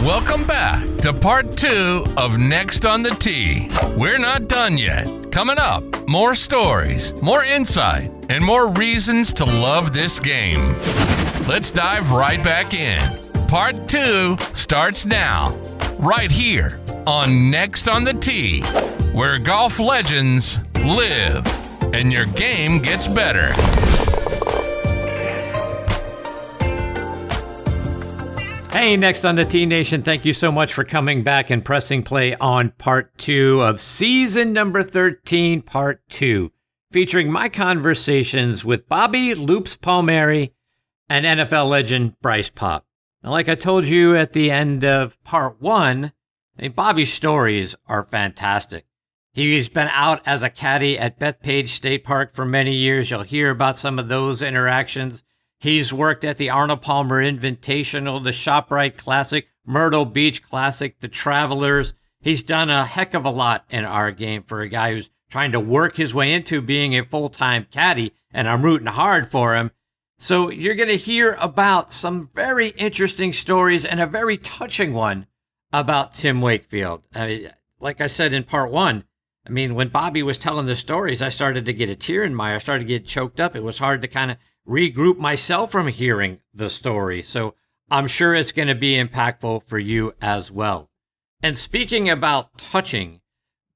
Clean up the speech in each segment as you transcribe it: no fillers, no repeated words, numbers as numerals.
Welcome back to part 2 of Next on the Tee. We're not done yet. Coming up, more stories, more insight, and more reasons to love this game. Let's dive right back in. Part 2 starts now, right here on Next on the Tee, where golf legends live and your game gets better. Hey, Next on the Tee Nation, thank you so much for coming back and pressing play on part 2 of season number 13, part 2, featuring my conversations with Bobby Loops Palmeri and NFL legend Bryce Paup. Now, like I told you at the end of part 1, Bobby's stories are fantastic. He's been out as a caddy at Bethpage State Park for many years. You'll hear about some of those interactions. He's worked at the Arnold Palmer Invitational, the ShopRite Classic, Myrtle Beach Classic, the Travelers. He's done a heck of a lot in our game for a guy who's trying to work his way into being a full-time caddy, and I'm rooting hard for him. So you're going to hear about some very interesting stories and a very touching one about Tim Wakefield. Like I said in part 1, when Bobby was telling the stories, I started to get a tear in my eye. I started to get choked up. It was hard to kind of regroup myself from hearing the story. So I'm sure it's going to be impactful for you as well. And speaking about touching,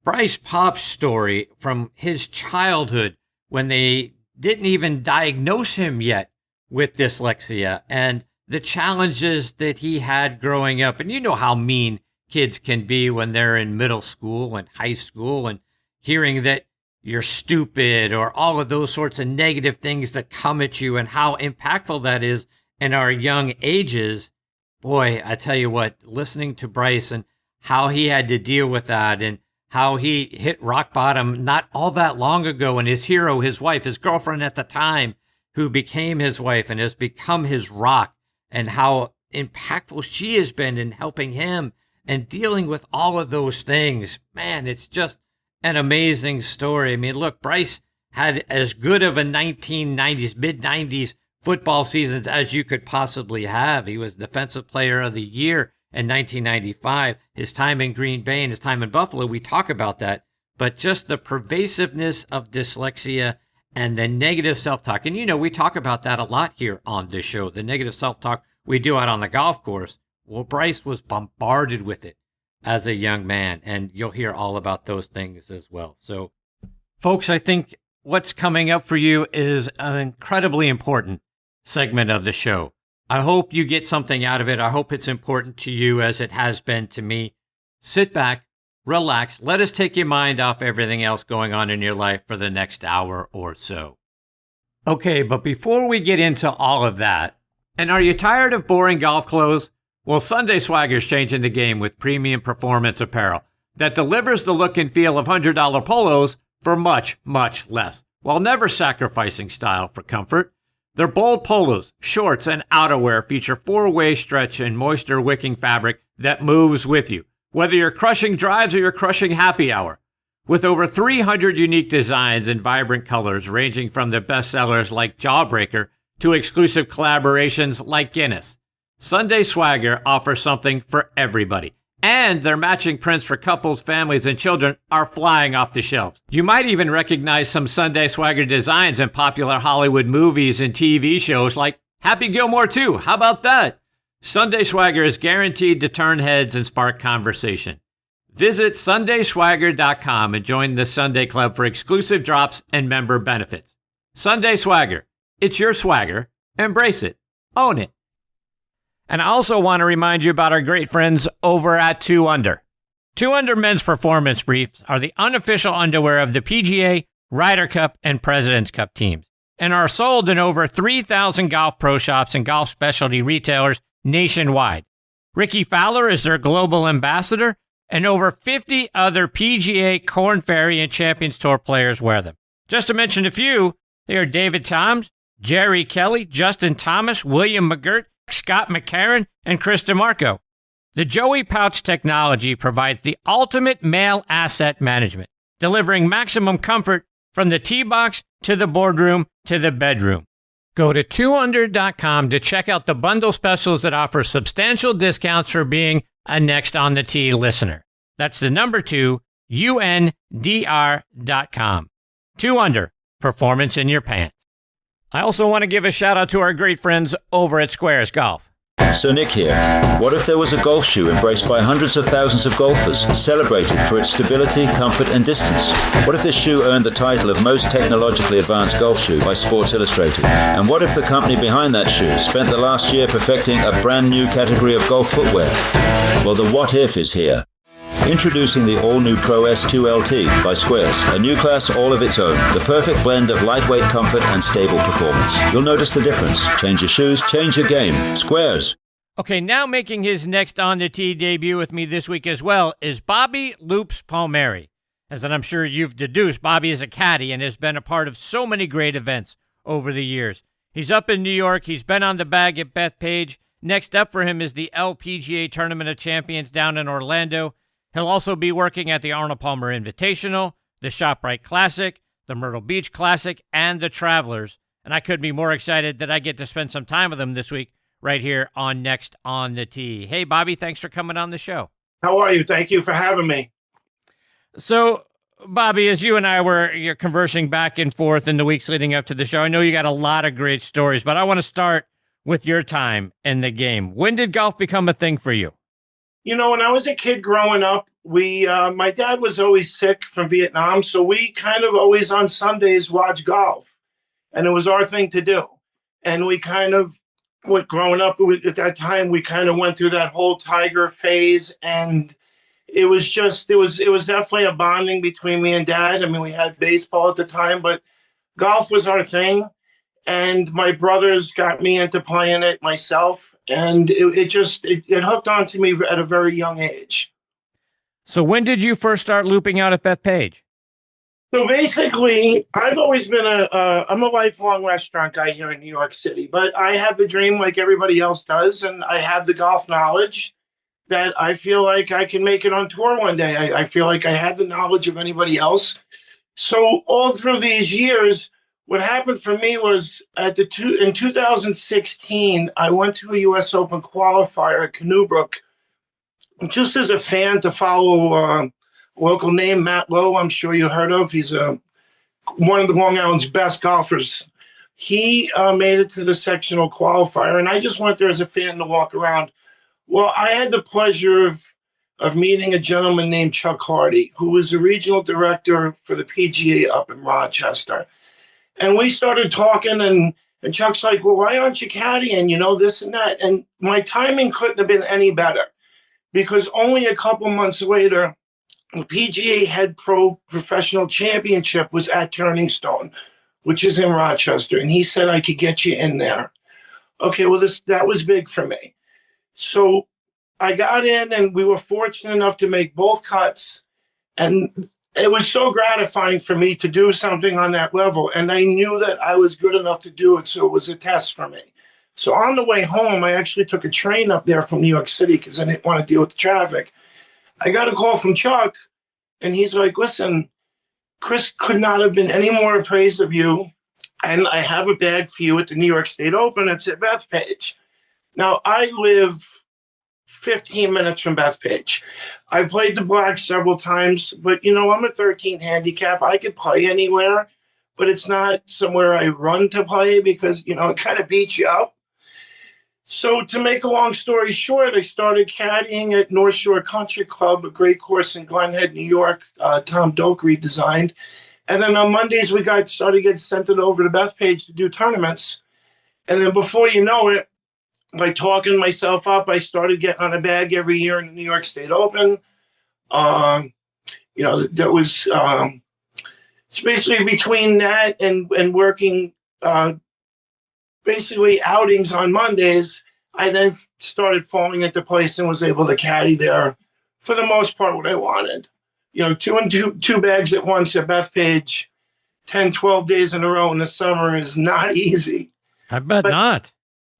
Bryce Paup's story from his childhood when they didn't even diagnose him yet with dyslexia and the challenges that he had growing up. And you know how mean kids can be when they're in middle school and high school, and hearing that you're stupid or all of those sorts of negative things that come at you, and how impactful that is in our young ages. Boy, I tell you what, listening to Bryce and how he had to deal with that and how he hit rock bottom not all that long ago, and his hero, his wife, his girlfriend at the time, who became his wife and has become his rock, and how impactful she has been in helping him and dealing with all of those things. Man, it's just an amazing story. Look, Bryce had as good of a 1990s, mid-90s football seasons as you could possibly have. He was Defensive Player of the Year in 1995. His time in Green Bay and his time in Buffalo, we talk about that. But just the pervasiveness of dyslexia and the negative self-talk. And, we talk about that a lot here on this show, the negative self-talk we do out on the golf course. Well, Bryce was bombarded with it as a young man, and you'll hear all about those things as well. So, folks, I think what's coming up for you is an incredibly important segment of the show. I hope you get something out of it. I hope it's important to you as it has been to me. Sit back, relax, let us take your mind off everything else going on in your life for the next hour or so. Okay, but before we get into all of that, and are you tired of boring golf clothes? Well, Sunday Swagger's changing the game with premium performance apparel that delivers the look and feel of $100 polos for much, much less, while never sacrificing style for comfort. Their bold polos, shorts, and outerwear feature 4-way stretch and moisture-wicking fabric that moves with you, whether you're crushing drives or you're crushing happy hour. With over 300 unique designs and vibrant colors ranging from the bestsellers like Jawbreaker to exclusive collaborations like Guinness, Sunday Swagger offers something for everybody, and their matching prints for couples, families, and children are flying off the shelves. You might even recognize some Sunday Swagger designs in popular Hollywood movies and TV shows like Happy Gilmore 2. How about that? Sunday Swagger is guaranteed to turn heads and spark conversation. Visit sundayswagger.com and join the Sunday Club for exclusive drops and member benefits. Sunday Swagger. It's your swagger. Embrace it. Own it. And I also want to remind you about our great friends over at 2 Under. 2 Under men's performance briefs are the unofficial underwear of the PGA, Ryder Cup, and President's Cup teams, and are sold in over 3,000 golf pro shops and golf specialty retailers nationwide. Ricky Fowler is their global ambassador, and over 50 other PGA, Korn Ferry, and Champions Tour players wear them. Just to mention a few, they are David Toms, Jerry Kelly, Justin Thomas, William McGirt, Scott McCarron, and Chris DeMarco. The Joey Pouch technology provides the ultimate male asset management, delivering maximum comfort from the tee box to the boardroom to the bedroom. Go to 2under.com to check out the bundle specials that offer substantial discounts for being a Next on the Tee listener. That's the number 2, UNDR.com. 2 under, performance in your pants. I also want to give a shout out to our great friends over at Squares Golf. So Nick here. What if there was a golf shoe embraced by hundreds of thousands of golfers, celebrated for its stability, comfort and distance? What if this shoe earned the title of most technologically advanced golf shoe by Sports Illustrated? And what if the company behind that shoe spent the last year perfecting a brand new category of golf footwear? Well, the what if is here. Introducing the all-new Pro S2 LT by Squares, a new class all of its own, the perfect blend of lightweight comfort and stable performance. You'll notice the difference. Change your shoes, change your game. Squares. Okay, now making his Next on the Tee debut with me this week as well is Bobby Loops Palmeri. As I'm sure you've deduced, Bobby is a caddy and has been a part of so many great events over the years. He's up in New York. He's been on the bag at Bethpage. Next up for him is the LPGA Tournament of Champions down in Orlando. He'll also be working at the Arnold Palmer Invitational, the ShopRite Classic, the Myrtle Beach Classic, and the Travelers. And I couldn't be more excited that I get to spend some time with him this week right here on Next on the Tee. Hey, Bobby, thanks for coming on the show. How are you? Thank you for having me. So, Bobby, as you and I were conversing back and forth in the weeks leading up to the show, I know you got a lot of great stories, but I want to start with your time in the game. When did golf become a thing for you? You know, when I was a kid growing up, my dad was always sick from Vietnam, so we kind of always on Sundays watch golf, and it was our thing to do. And we kind of, growing up at that time, we kind of went through that whole Tiger phase, and it was definitely a bonding between me and Dad. I mean, we had baseball at the time, but golf was our thing. And my brothers got me into playing it myself, and it hooked onto me at a very young age. So when did you first start looping out at Bethpage? So basically, I've always been I'm a lifelong restaurant guy here in New York City, but I have the dream like everybody else does, and I have the golf knowledge that I feel like I can make it on tour one day. I feel like I had the knowledge of anybody else. So all through these years, what happened for me was in 2016, I went to a U.S. Open qualifier at Clutterbuck, just as a fan to follow a local name, Matt Lowe, I'm sure you heard of. He's one of the Long Island's best golfers. He made it to the sectional qualifier, and I just went there as a fan to walk around. Well, I had the pleasure of meeting a gentleman named Chuck Hardy, who was the regional director for the PGA up in Rochester. And we started talking, and Chuck's like, well, why aren't you caddying, this and that? And my timing couldn't have been any better, because only a couple months later, the PGA Head Pro Professional Championship was at Turning Stone, which is in Rochester. And he said I could get you in there. Okay, well, that was big for me. So I got in, and we were fortunate enough to make both cuts. And it was so gratifying for me to do something on that level. And I knew that I was good enough to do it. So it was a test for me. So on the way home, I actually took a train up there from New York City because I didn't want to deal with the traffic. I got a call from Chuck, and he's like, listen, Chris could not have been any more appraised of you. And I have a bag for you at the New York State Open. It's at Bethpage. Now, I live 15 minutes from Bethpage. I played the Black several times, but, I'm a 13 handicap. I could play anywhere, but it's not somewhere I run to play because, it kind of beats you up. So to make a long story short, I started caddying at North Shore Country Club, a great course in Glen Head, New York, Tom Doak redesigned. And then on Mondays, we started getting sent it over to Bethpage to do tournaments. And then before you know it, by talking myself up, I started getting on a bag every year in the New York State Open. There was it's basically between that and working basically outings on Mondays. I then started falling into place and was able to caddy there for the most part what I wanted. Two bags at once at Bethpage, 10, 12 days in a row in the summer is not easy. I bet not.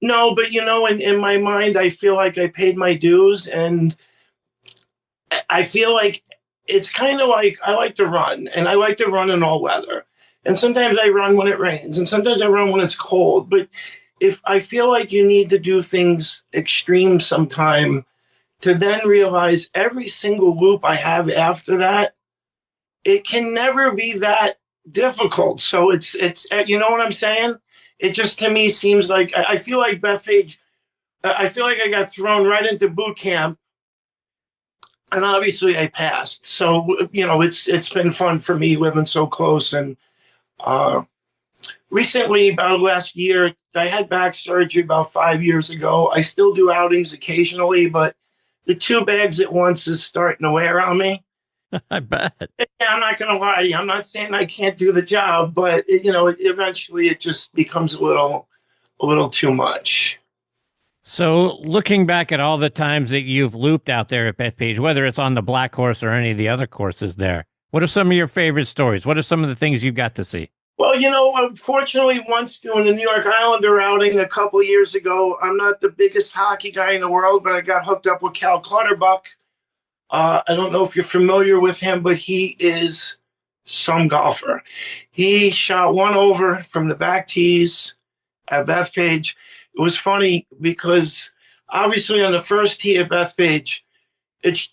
No, but in my mind, I feel like I paid my dues, and I feel like it's kind of like I like to run, and I like to run in all weather. And sometimes I run when it rains, and sometimes I run when it's cold. But if I feel like you need to do things extreme sometime, to then realize every single loop I have after that, it can never be that difficult. So it's you know what I'm saying? It just to me seems like I feel like Bethpage. I feel like I got thrown right into boot camp, and obviously I passed. So it's been fun for me living so close. And recently, about last year, I had back surgery about 5 years ago. I still do outings occasionally, but the 2 bags at once is starting to wear on me. I bet. Yeah, I'm not going to lie to you. I'm not saying I can't do the job, but eventually it just becomes a little too much. So looking back at all the times that you've looped out there at Bethpage, whether it's on the black course or any of the other courses there, what are some of your favorite stories? What are some of the things you got to see? Well, unfortunately, once doing the New York Islander outing a couple years ago, I'm not the biggest hockey guy in the world, but I got hooked up with Clutterbuck. I don't know if you're familiar with him, but he is some golfer. He shot one over from the back tees at Bethpage. It was funny because obviously on the first tee at Bethpage,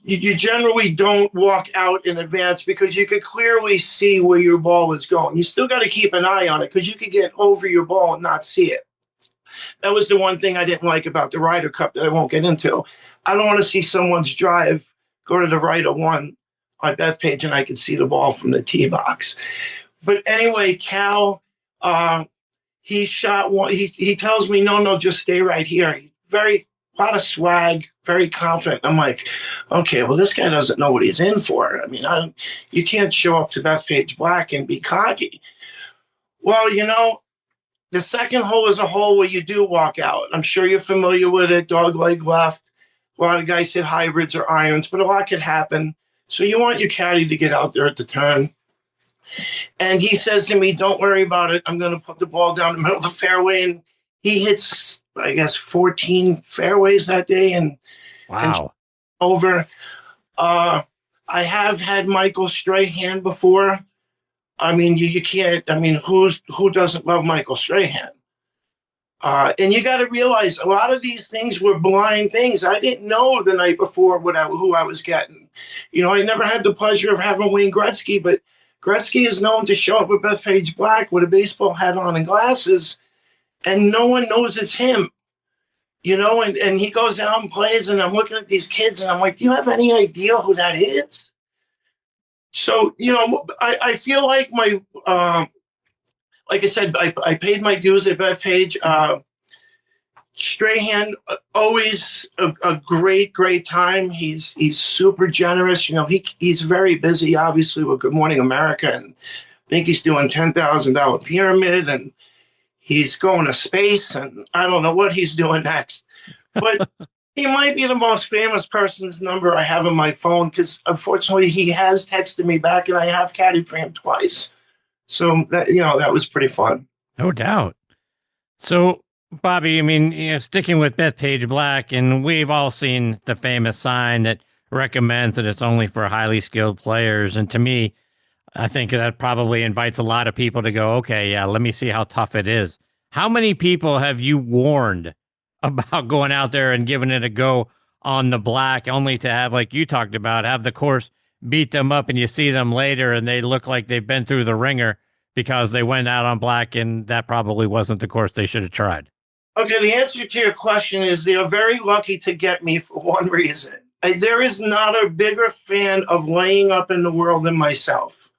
you generally don't walk out in advance because you could clearly see where your ball is going. You still got to keep an eye on it because you could get over your ball and not see it. That was the one thing I didn't like about the Ryder Cup that I won't get into. I don't want to see someone's drive go to the right of one on Bethpage and I can see the ball from the tee box. But anyway, Cal, he shot one. He tells me, no, just stay right here. A lot of swag, very confident. I'm like, okay, well, this guy doesn't know what he's in for. I mean, you can't show up to Bethpage Black and be cocky. Well, the second hole is a hole where you do walk out. I'm sure you're familiar with it, dog leg left. A lot of guys hit hybrids or irons, but a lot could happen. So you want your caddy to get out there at the turn. And he says to me, don't worry about it. I'm going to put the ball down the middle of the fairway. And he hits, I guess, 14 fairways that day. And over. I have had Michael Strahan before. I mean, you can't. I mean, who doesn't love Michael Strahan? And you got to realize a lot of these things were blind things. I didn't know the night before who I was getting. I never had the pleasure of having Wayne Gretzky, but Gretzky is known to show up with Bethpage Black with a baseball hat on and glasses, and no one knows it's him. And he goes out and plays, and I'm looking at these kids, and I'm like, do you have any idea who that is? So, I feel like like I said, I paid my dues at Bethpage. Strahan, always a great time. He's super generous. He's very busy, obviously, with Good Morning America, and I think he's doing $10,000 pyramid, and he's going to space, and I don't know what he's doing next. But he might be the most famous person's number I have on my phone because, unfortunately, he has texted me back, and I have caddied for him twice. So that was pretty fun. No doubt. So, Bobby, I mean, sticking with Bethpage Black, and we've all seen the famous sign that recommends that it's only for highly skilled players. And to me, I think that probably invites a lot of people to go, okay, yeah, let me see how tough it is. How many people have you warned about going out there and giving it a go on the black, only to have, like you talked about, have the course beat them up and you see them later and they look like they've been through the ringer because they went out on black and that probably wasn't the course they should have tried? Okay, the answer to your question is they are very lucky to get me for one reason. There is not a bigger fan of laying up in the world than myself.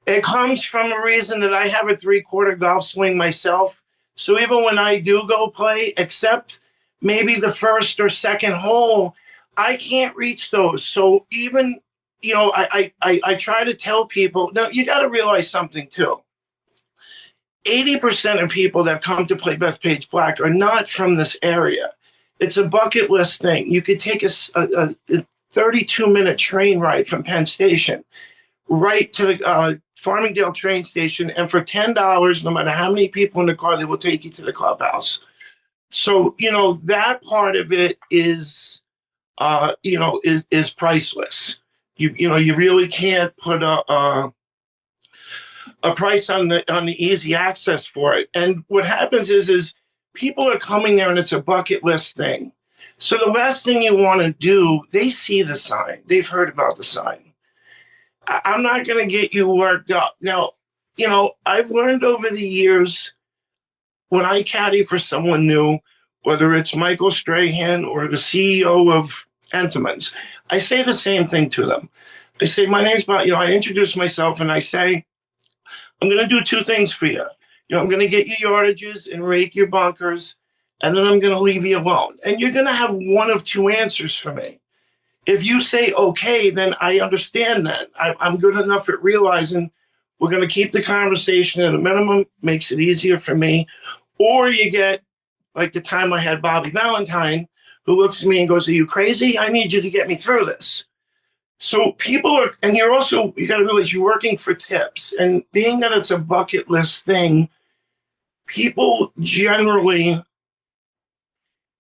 It comes from a reason that I have a 3/4 golf swing myself. So even when I do go play, except maybe the first or second hole, I can't reach those. So even, I try to tell people, now you got to realize something too. 80% of people that come to play Bethpage Black are not from this area. It's a bucket list thing. You could take a 32-minute train ride from Penn Station right to the Farmingdale train station, and for $10, no matter how many people in the car, they will take you to the clubhouse. So, that part of it is priceless. You really can't put a price on the easy access for it. And what happens is people are coming there and it's a bucket list thing. So the last thing you want to do, they see the sign. They've heard about the sign. I'm not going to get you worked up. Now, I've learned over the years when I caddy for someone new, whether it's Michael Strahan or the CEO of Entenmann's, I say the same thing to them. I say, my name's Bob. I introduce myself and I say, I'm going to do two things for you. I'm going to get you yardages and rake your bunkers, and then I'm going to leave you alone. And you're going to have one of two answers for me. If you say, okay, then I understand that. I'm good enough at realizing we're going to keep the conversation at a minimum, makes it easier for me. Or you get, like the time I had Bobby Valentine, who looks at me and goes, are you crazy? I need you to get me through this. So people are, and you got to realize you're working for tips. And being that it's a bucket list thing, people generally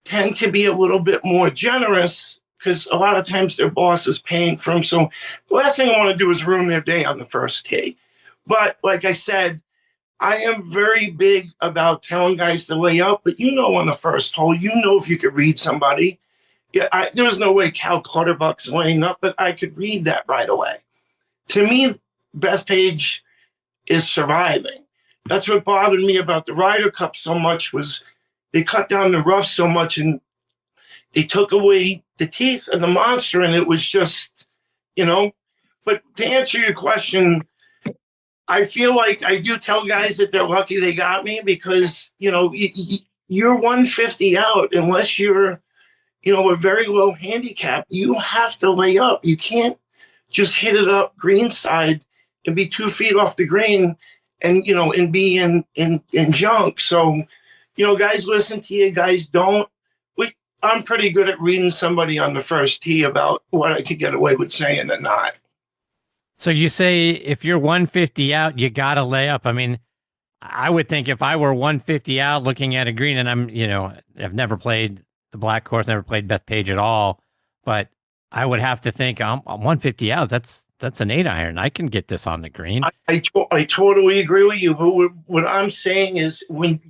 tend to be a little bit more generous because a lot of times their boss is paying for them. So the last thing I want to do is ruin their day on the first tee. But like I said, I am very big about telling guys to lay up, but on the first hole, if you could read somebody. Yeah, there was no way Cal Clutterbuck's laying up, but I could read that right away. To me, Bethpage is surviving. That's what bothered me about the Ryder Cup so much was they cut down the rough so much and they took away the teeth of the monster, and it was just, But to answer your question, I feel like I do tell guys that they're lucky they got me because, you're 150 out unless you're, a very low handicap. You have to lay up. You can't just hit it up greenside and be 2 feet off the green and, and be in junk. So, guys listen to you, guys don't. I'm pretty good at reading somebody on the first tee about what I could get away with saying and not. So you say if you're 150 out, you got to lay up. I mean, I would think if I were 150 out looking at a green and I'm, I've never played the black course, never played Bethpage at all, but I would have to think I'm 150 out. That's an 8-iron. I can get this on the green. I totally agree with you. But what I'm saying is when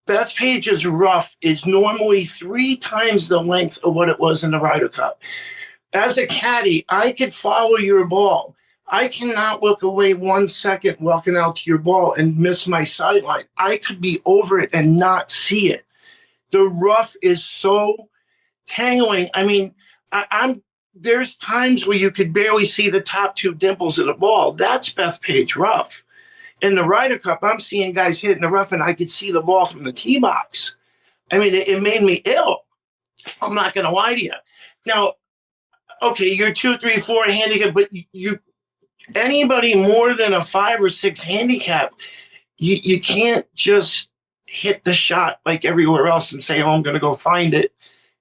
Bethpage's rough is normally 3 times the length of what it was in the Ryder Cup. As a caddy, I could follow your ball. I cannot look away 1 second walking out to your ball and miss my sideline. I could be over it and not see it. The rough is so tangling. I mean, there's times where you could barely see the top 2 dimples of the ball. That's Bethpage rough. In the Ryder Cup, I'm seeing guys hitting the rough, and I could see the ball from the tee box. I mean, it made me ill. I'm not going to lie to you. Now, okay, you're 2, 3, 4 handicap, but anybody more than a 5 or 6 handicap, you can't just hit the shot like everywhere else and say, oh, I'm going to go find it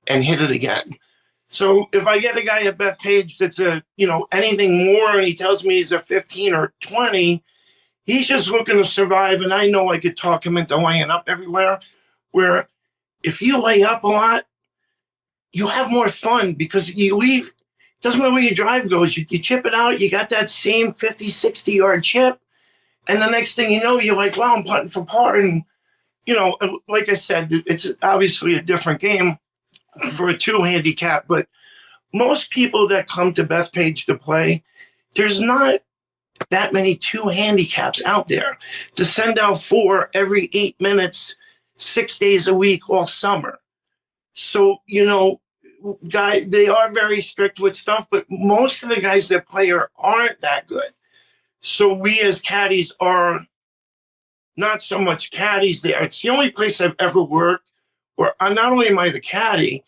and hit it again. So if I get a guy at Bethpage that's anything more and he tells me he's a 15 or 20, he's just looking to survive, and I know I could talk him into laying up everywhere, where if you lay up a lot, you have more fun because you leave. Doesn't matter where your drive goes. You chip it out. You got that same 50, 60-yard chip. And the next thing you know, you're like, wow, I'm putting for par. And, like I said, it's obviously a different game for a 2 handicap. But most people that come to Bethpage to play, there's not that many 2 handicaps out there to send out 4 every 8 minutes, 6 days a week all summer. So, guys, they are very strict with stuff, but most of the guys that play aren't that good. So we as caddies are not so much caddies there. It's the only place I've ever worked where not only am I the caddy,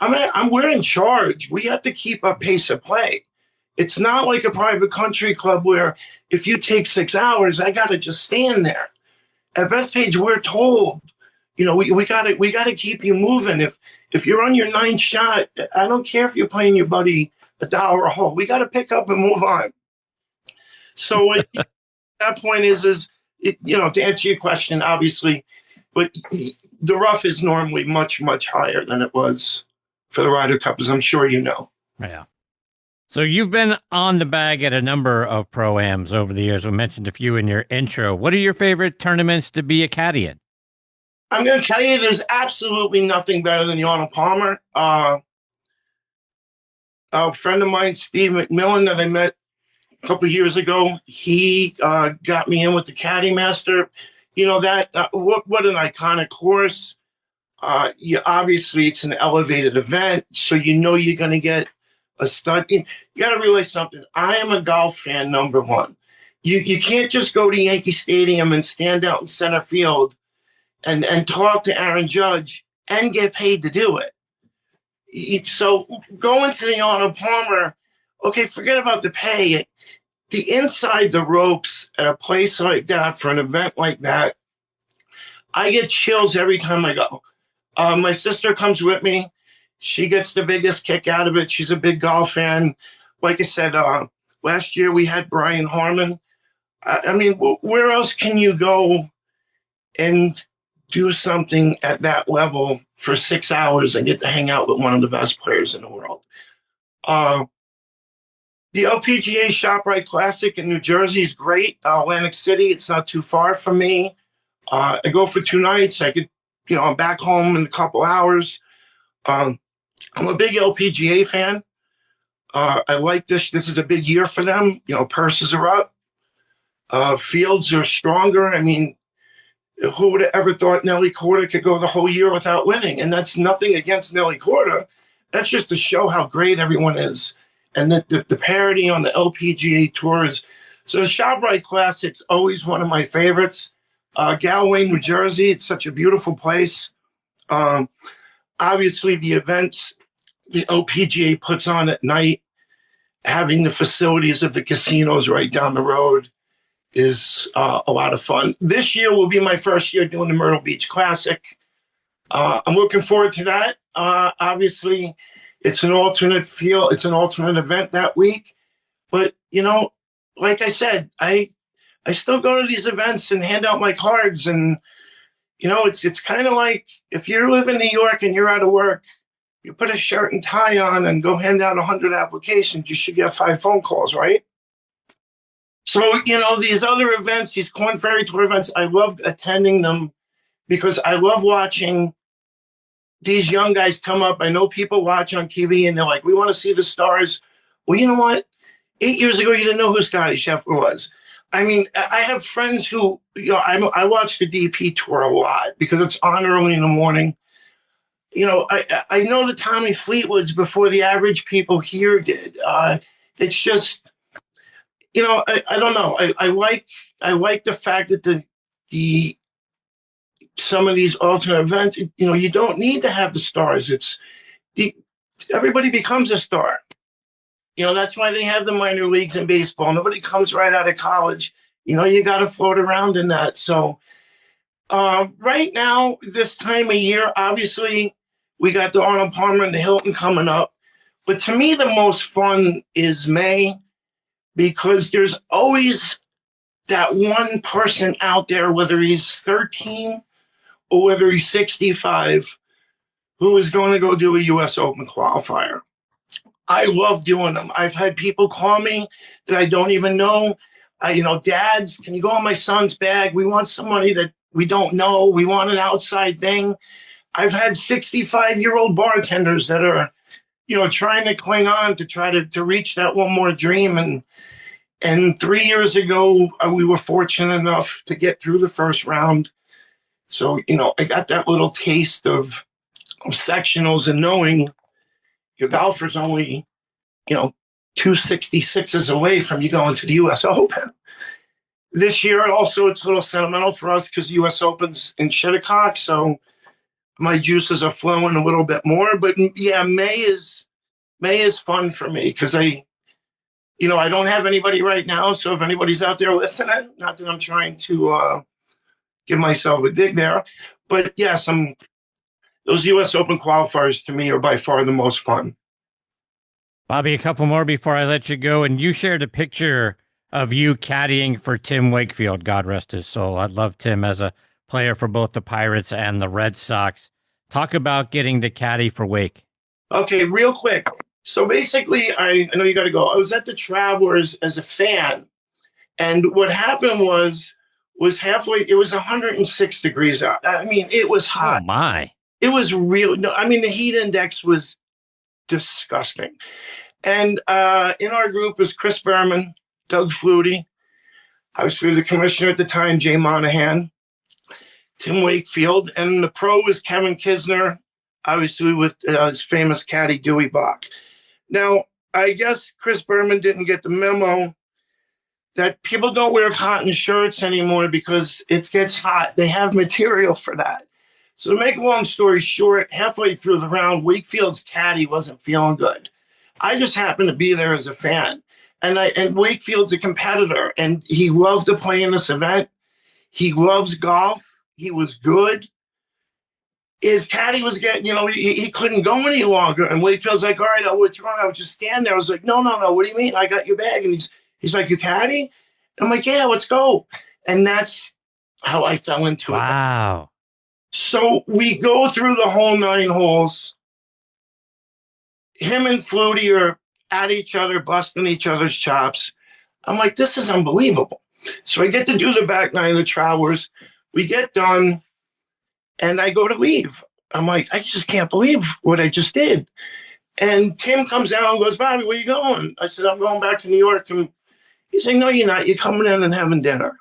we're in charge. We have to keep a pace of play. It's not like a private country club where if you take 6 hours, I got to just stand there. At Bethpage, we're told, we got to keep you moving. If you're on your 9th shot, I don't care if you're playing your buddy $1 a hole. We got to pick up and move on. So that point is to answer your question, obviously, but the rough is normally much, much higher than it was for the Ryder Cup, as I'm sure you know. Yeah. So you've been on the bag at a number of Pro-Ams over the years. We mentioned a few in your intro. What are your favorite tournaments to be a caddy in? I'm going to tell you, there's absolutely nothing better than the Arnold Palmer. A friend of mine, Steve McMillan, that I met a couple of years ago, he got me in with the Caddy Master. You know, that what an iconic course. Obviously, it's an elevated event, so you know you're going to get a stud. You got to realize something. I am a golf fan, number one. You can't just go to Yankee Stadium and stand out in center field and talk to Aaron Judge and get paid to do it. So going to the Arnold Palmer, okay, forget about the pay. The inside the ropes at a place like that for an event like that, I get chills every time I go. My sister comes with me. She gets the biggest kick out of it. She's a big golf fan. Like I said, last year we had Brian Harman. I mean, where else can you go and do something at that level for 6 hours and get to hang out with one of the best players in the world? The LPGA ShopRite Classic in New Jersey is great. Atlantic City, it's not too far from me. I go for 2 nights. I'm back home in a couple hours. I'm a big LPGA fan. I like this. This is a big year for them. Purses are up. Fields are stronger. I mean, who would have ever thought Nelly Korda could go the whole year without winning? And that's nothing against Nelly Korda. That's just to show how great everyone is. And the parity on the LPGA tours. So the ShopRite Classic's always one of my favorites. Galway, New Jersey, it's such a beautiful place. Obviously, the events the LPGA puts on at night, having the facilities of the casinos right down the road is a lot of fun. This year will be my first year doing the Myrtle Beach Classic. I'm looking forward to that. Obviously, it's an alternate feel. It's an alternate event that week. But, like I said, I still go to these events and hand out my cards. And, it's kind of like if you live in New York and you're out of work, you put a shirt and tie on and go hand out 100 applications, you should get 5 phone calls, right? So, these other events, these Corn Ferry Tour events, I love attending them because I love watching these young guys come up. I know people watch on TV and they're like, we want to see the stars. Well, you know what? 8 years ago, you didn't know who Scottie Scheffler was. I mean, I have friends who, I watch the DP Tour a lot because it's on early in the morning. I know the Tommy Fleetwoods before the average people here did. It's just, I don't know. I like the fact that some of these alternate events, you don't need to have the stars. Everybody becomes a star. That's why they have the minor leagues in baseball. Nobody comes right out of college. You got to float around in that. So right now, this time of year, obviously, we got the Arnold Palmer and the Hilton coming up. But to me, the most fun is May because there's always that one person out there, whether he's 13 or whether he's 65, who is going to go do a U.S. Open qualifier. I love doing them. I've had people call me that I don't even know. Dads, can you go on my son's bag? We want somebody that we don't know. We want an outside thing. I've had 65-year-old bartenders that are, trying to cling on to try to reach that one more dream. And 3 years ago, we were fortunate enough to get through the first round. So, I got that little taste of sectionals and knowing your golfer's only, 266s away from you going to the U.S. Open. This year, also, it's a little sentimental for us because the U.S. Open's in Shinnecock, so my juices are flowing a little bit more. But yeah, May is fun for me because I don't have anybody right now. So if anybody's out there listening, not that I'm trying to give myself a dig there, but yes, those U.S. Open qualifiers to me are by far the most fun. Bobby, a couple more before I let you go. And you shared a picture of you caddying for Tim Wakefield, God rest his soul. I love Tim as a player for both the Pirates and the Red Sox. Talk about getting to caddy for Wake. Okay, real quick. So basically, I know you got to go. I was at the Travelers as a fan. And what happened was was halfway. It was 106 degrees out. I mean, it was hot. Oh my. It was real. No, I mean, the heat index was disgusting. And in our group was Chris Berman, Doug Flutie. I was through the commissioner at the time, Jay Monahan, Tim Wakefield, and the pro was Kevin Kisner, obviously with his famous caddy Dewey Bach. Now, I guess Chris Berman didn't get the memo that people don't wear cotton shirts anymore because it gets hot. They have material for that. So to make a long story short, halfway through the round, Wakefield's caddy wasn't feeling good. I just happened to be there as a fan. And Wakefield's a competitor, and he loved to play in this event. He loves golf. He was good. His caddy was getting, he couldn't go any longer. And Wakefield's like, all right, I'll withdraw. I would just stand there. I was like, no. What do you mean? I got your bag. And he's like, you caddy? I'm like, yeah, let's go. And that's how I fell into it. Wow. So we go through the whole 9 holes. Him and Flutie are at each other, busting each other's chops. I'm like, this is unbelievable. So I get to do the back 9 of the Travers. We get done, and I go to leave. I'm like, I just can't believe what I just did. And Tim comes down and goes, Bobby, where you going? I said, I'm going back to New York. And he's like, no, you're not. You're coming in and having dinner.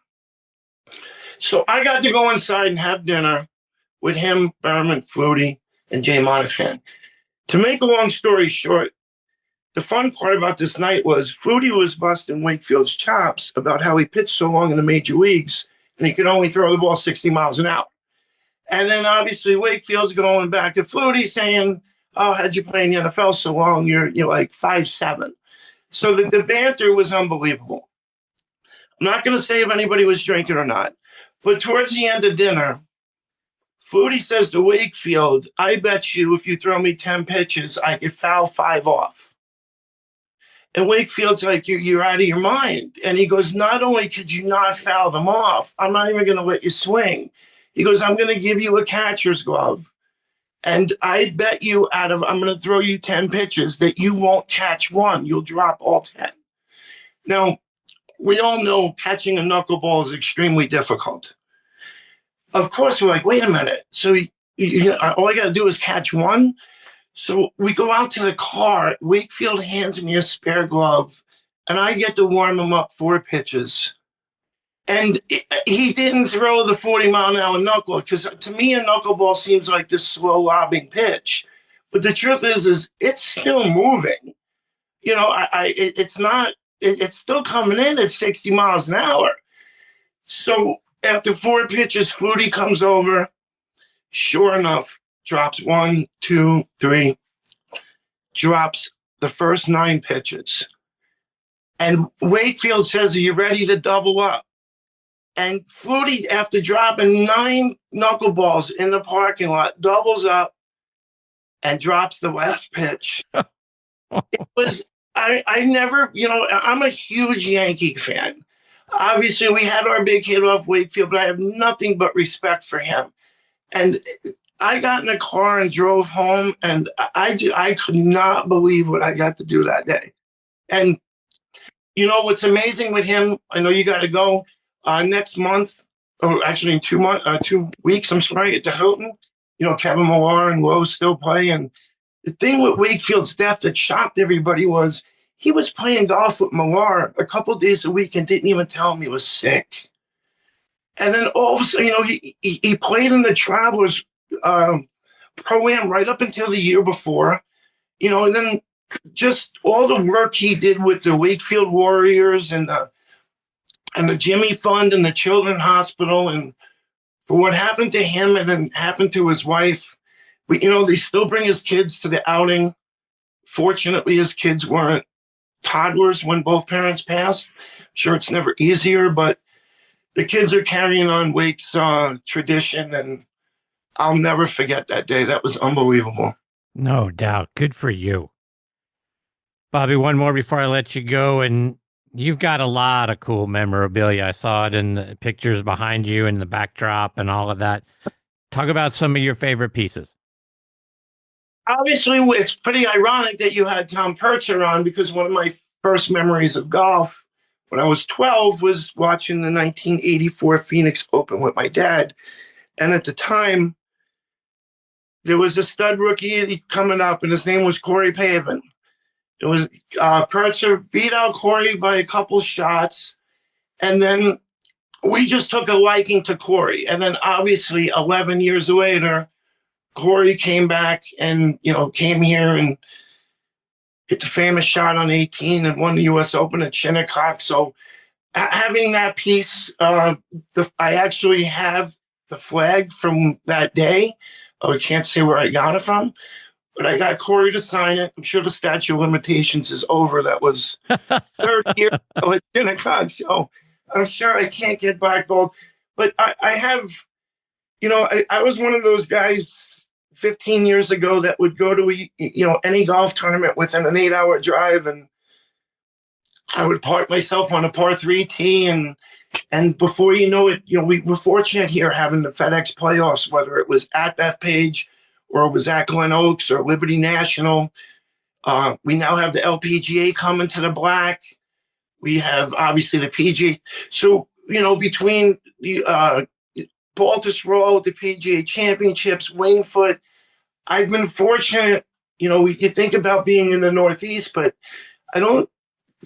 So I got to go inside and have dinner with him, Berman, Flutie, and Jay Monahan. To make a long story short, the fun part about this night was Flutie was busting Wakefield's chops about how he pitched so long in the major leagues and he could only throw the ball 60 miles an hour. And then obviously Wakefield's going back at Flutie saying, oh, how'd you play in the NFL so long? You're like 5'7". So the banter was unbelievable. I'm not going to say if anybody was drinking or not, but towards the end of dinner, Flutie says to Wakefield, I bet you if you throw me 10 pitches, I could foul 5 off. And Wakefield's like, you're out of your mind. And he goes, not only could you not foul them off, I'm not even going to let you swing. He goes, I'm going to give you a catcher's glove. And I bet you I'm going to throw you 10 pitches that you won't catch one. You'll drop all 10. Now, we all know catching a knuckleball is extremely difficult. Of course, we're like, wait a minute. So all I got to do is catch one? So we go out to the car. Wakefield hands me a spare glove, and I get to warm him up 4 pitches. And he didn't throw the 40-mile-an-hour knuckle, because to me, a knuckleball seems like this slow lobbing pitch. But the truth is it's still moving. It's not. It's still coming in at 60 miles an hour. So after 4 pitches, Flutie comes over. Sure enough, drops 1, 2, 3, drops the first 9 pitches. And Wakefield says, are you ready to double up? And Flutie, after dropping 9 knuckleballs in the parking lot, doubles up and drops the last pitch. It was, I never, I'm a huge Yankee fan. Obviously, we had our big hit off Wakefield, but I have nothing but respect for him. And I got in a car and drove home, and I could not believe what I got to do that day. And what's amazing with him, I know you got to go next month, or actually in 2 weeks, I'm sorry, at the Hilton. Kevin Millar and Lowe still play. And the thing with Wakefield's death that shocked everybody was he was playing golf with Millar a couple days a week and didn't even tell him he was sick. And then all of a sudden, he played in the Travelers Pro-Am right up until the year before, and then just all the work he did with the Wakefield Warriors and the Jimmy Fund and the Children's Hospital, and for what happened to him and then happened to his wife. They still bring his kids to the outing. Fortunately, his kids weren't toddlers when both parents passed. Sure, it's never easier, but the kids are carrying on Wake's tradition, and I'll never forget that day. That was unbelievable. No doubt. Good for you. Bobby, one more before I let you go. And you've got a lot of cool memorabilia. I saw it in the pictures behind you and the backdrop and all of that. Talk about some of your favorite pieces. Obviously, it's pretty ironic that you had Tom Percher on, because one of my first memories of golf when I was 12 was watching the 1984 Phoenix Open with my dad. And at the time, there was a stud rookie coming up, and his name was Corey Pavin. It was Purser beat out Corey by a couple shots, and then we just took a liking to Corey. And then obviously 11 years later, Corey came back and, came here and hit the famous shot on 18 and won the U.S. Open at Shinnecock. So having that piece, I actually have the flag from that day. I can't say where I got it from, but I got Corey to sign it. I'm sure the statute of limitations is over. That was 30 years ago at Shinnecock. So I'm sure I can't get blackballed. But I have, I was one of those guys 15 years ago that would go to, any golf tournament within an 8-hour drive, and I would park myself on a par 3 tee, and before you know it, we were fortunate here having the FedEx playoffs, whether it was at Bethpage or it was at Glen Oaks or Liberty National. We now have the LPGA coming to the Black. We have obviously the PGA. So, between the Baltusrol, the PGA Championships, Wingfoot, I've been fortunate. You think about being in the Northeast, but I don't.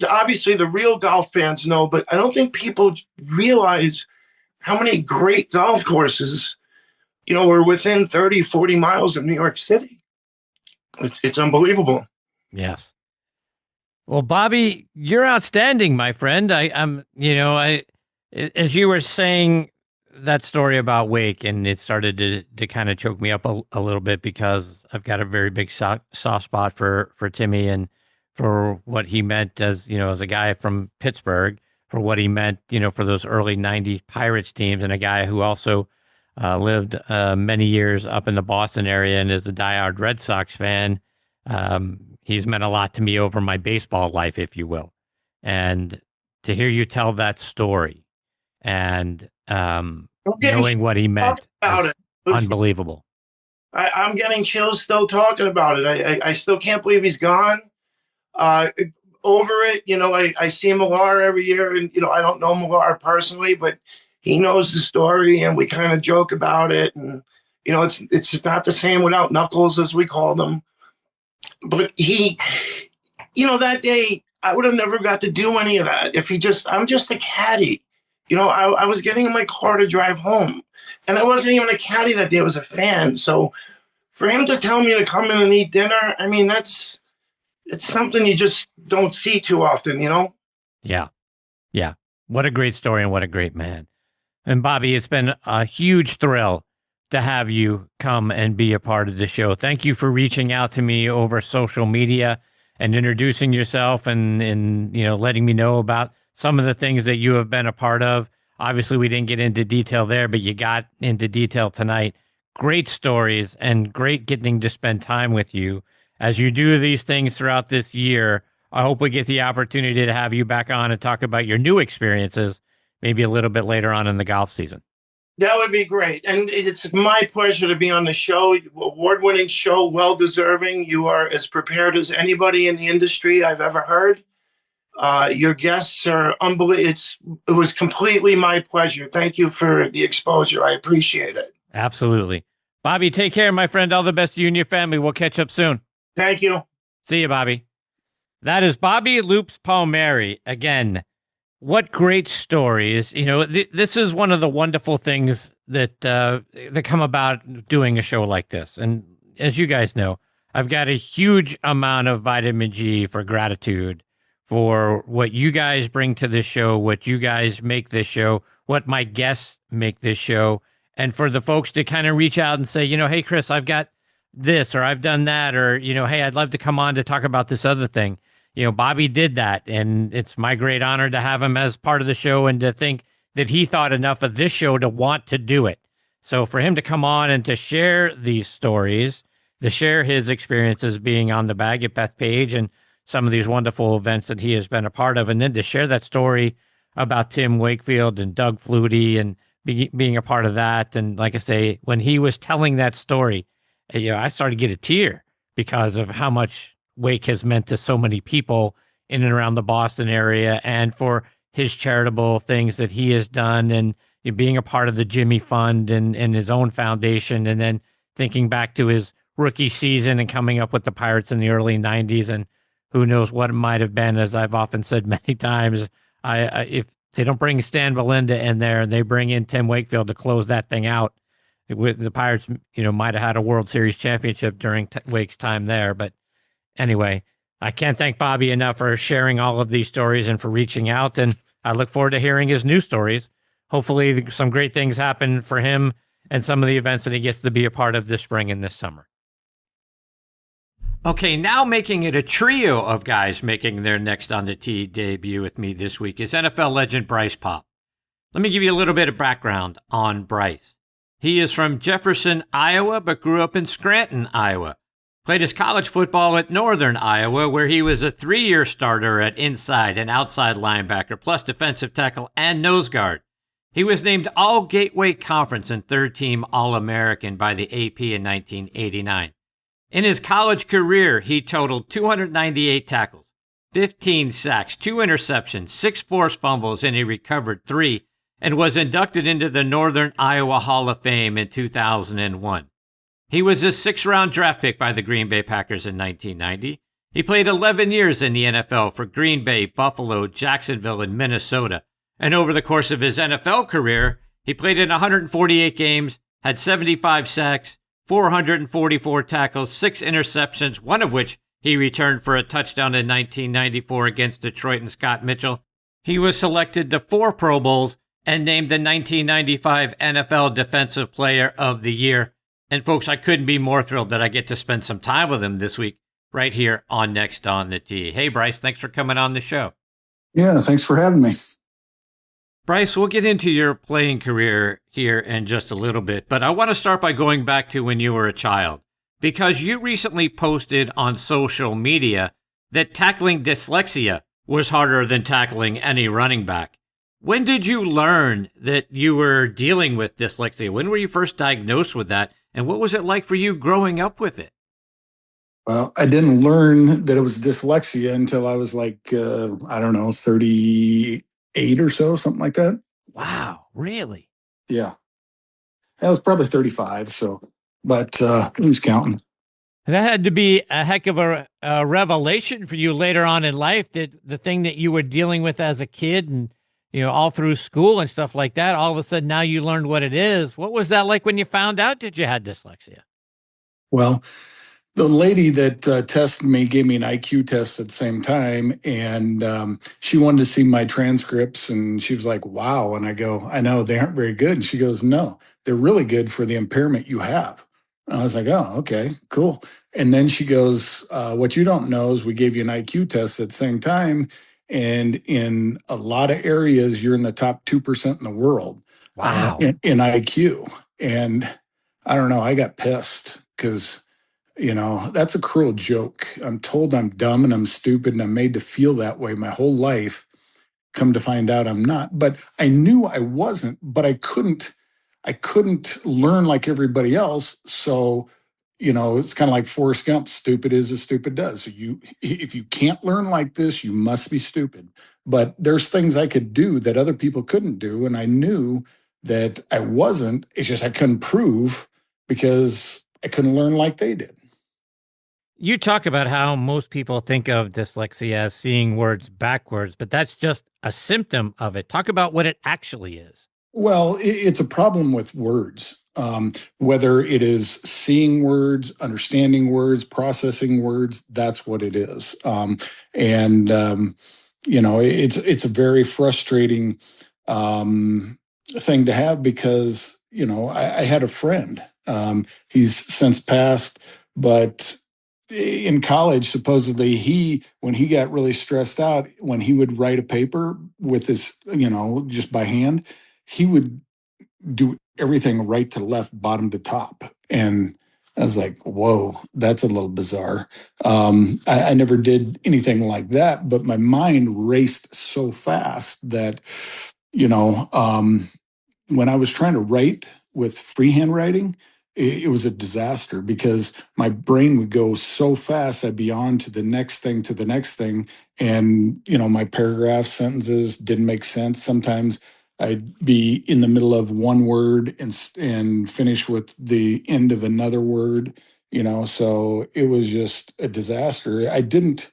Obviously, the real golf fans know, but I don't think people realize how many great golf courses, are within 30, 40 miles of New York City. It's unbelievable. Yes. Well, Bobby, you're outstanding, my friend. I'm, as you were saying that story about Wake, and it started to kind of choke me up a little bit, because I've got a very big soft spot for Timmy, and for what he meant as a guy from Pittsburgh, for what he meant, for those early 90s Pirates teams, and a guy who also lived many years up in the Boston area and is a diehard Red Sox fan. He's meant a lot to me over my baseball life, if you will. And to hear you tell that story and knowing what he meant is unbelievable. I'm getting chills still talking about it. I still can't believe he's gone. Over it, I see Millar every year, and I don't know Millar personally, but he knows the story, and we kind of joke about it. And it's not the same without Knuckles, as we called him. But he, that day I would have never got to do any of that if I'm just a caddy. I was getting in my car to drive home, and I wasn't even a caddy that day. I was a fan. So for him to tell me to come in and eat dinner, I mean, it's something you just don't see too often, Yeah. Yeah. What a great story, and what a great man. And Bobby, it's been a huge thrill to have you come and be a part of the show. Thank you for reaching out to me over social media and introducing yourself and letting me know about some of the things that you have been a part of. Obviously, we didn't get into detail there, but you got into detail tonight. Great stories, and great getting to spend time with you as you do these things throughout this year. I hope we get the opportunity to have you back on and talk about your new experiences, maybe a little bit later on in the golf season. That would be great. And it's my pleasure to be on the show. Award-winning show, well-deserving. You are as prepared as anybody in the industry I've ever heard. Your guests are unbelievable. It was completely my pleasure. Thank you for the exposure. I appreciate it. Absolutely. Bobby, take care, my friend. All the best to you and your family. We'll catch up soon. Thank you. See you, Bobby. That is Bobby Loops Palmeri. Again, what great stories. This is one of the wonderful things that come about doing a show like this. And as you guys know, I've got a huge amount of vitamin G for gratitude for what you guys bring to this show, what you guys make this show, what my guests make this show, and for the folks to kind of reach out and say, hey, Chris, I've got this, or I've done that, or, hey, I'd love to come on to talk about this other thing. Bobby did that, and it's my great honor to have him as part of the show, and to think that he thought enough of this show to want to do it. So for him to come on and to share these stories, to share his experiences being on the bag at Bethpage and some of these wonderful events that he has been a part of, and then to share that story about Tim Wakefield and Doug Flutie and being a part of that. And like I say, when he was telling that story, I started to get a tear because of how much Wake has meant to so many people in and around the Boston area, and for his charitable things that he has done, and being a part of the Jimmy Fund and his own foundation, and then thinking back to his rookie season and coming up with the Pirates in the early 90s, and who knows what it might have been. As I've often said many times, if they don't bring Stan Melinda in there and they bring in Tim Wakefield to close that thing out, the Pirates, might have had a World Series championship during Wake's time there. But anyway, I can't thank Bobby enough for sharing all of these stories and for reaching out. And I look forward to hearing his new stories. Hopefully some great things happen for him and some of the events that he gets to be a part of this spring and this summer. Okay, now making it a trio of guys making their Next on the Tee debut with me this week is NFL legend Bryce Paup. Let me give you a little bit of background on Bryce. He is from Jefferson, Iowa, but grew up in Scranton, Iowa. Played his college football at Northern Iowa, where he was a 3-year starter at inside and outside linebacker, plus defensive tackle and nose guard. He was named All-Gateway Conference and third-team All-American by the AP in 1989. In his college career, he totaled 298 tackles, 15 sacks, 2 interceptions, 6 forced fumbles, and he recovered 3, and was inducted into the Northern Iowa Hall of Fame in 2001. He was a 6th-round draft pick by the Green Bay Packers in 1990. He played 11 years in the NFL for Green Bay, Buffalo, Jacksonville, and Minnesota. And over the course of his NFL career, he played in 148 games, had 75 sacks, 444 tackles, 6 interceptions, one of which he returned for a touchdown in 1994 against Detroit and Scott Mitchell. He was selected to 4 Pro Bowls and named the 1995 NFL Defensive Player of the Year. And folks, I couldn't be more thrilled that I get to spend some time with him this week right here on Next on the Tee. Hey, Bryce, thanks for coming on the show. Yeah, thanks for having me. Bryce, we'll get into your playing career here in just a little bit, but I want to start by going back to when you were a child, because you recently posted on social media that tackling dyslexia was harder than tackling any running back. When did you learn that you were dealing with dyslexia? When were you first diagnosed with that, and what was it like for you growing up with it? Well, I didn't learn that it was dyslexia until I was like, 38 or so, something like that. Wow, really? Yeah. I was probably 35, but who's counting? That had to be a heck of a revelation for you later on in life, that the thing that you were dealing with as a kid and, all through school and stuff like that, all of a sudden now you learned what it is. What was that like when you found out that you had dyslexia? Well, the lady that tested me gave me an IQ test at the same time, and she wanted to see my transcripts, and she was like, wow. And I go, I know they aren't very good. And she goes, no, they're really good for the impairment you have. And I was like, oh, okay, cool. And then she goes, what you don't know is we gave you an IQ test at the same time, and in a lot of areas, you're in the top 2% in the world. Wow. In IQ. And I don't know, I got pissed because that's a cruel joke. I'm told I'm dumb and I'm stupid and I'm made to feel that way my whole life. Come to find out I'm not. But I knew I wasn't, but I couldn't learn like everybody else. So, it's kind of like Forrest Gump, stupid is as stupid does. So if you can't learn like this, you must be stupid. But there's things I could do that other people couldn't do. And I knew that I wasn't. It's just I couldn't prove because I couldn't learn like they did. You talk about how most people think of dyslexia as seeing words backwards, but that's just a symptom of it. Talk about what it actually is. Well, it's a problem with words, whether it is seeing words, understanding words, processing words, that's what it is. It's a very frustrating thing to have because, I had a friend. He's since passed, but in college, supposedly when he got really stressed out, when he would write a paper with his, just by hand, he would do everything right to left, bottom to top. And I was like, whoa, that's a little bizarre. I never did anything like that, but my mind raced so fast that, when I was trying to write with freehand writing, it was a disaster because my brain would go so fast. I'd be on to the next thing, to the next thing. And, my paragraph sentences didn't make sense. Sometimes I'd be in the middle of one word and finish with the end of another word, so it was just a disaster. I didn't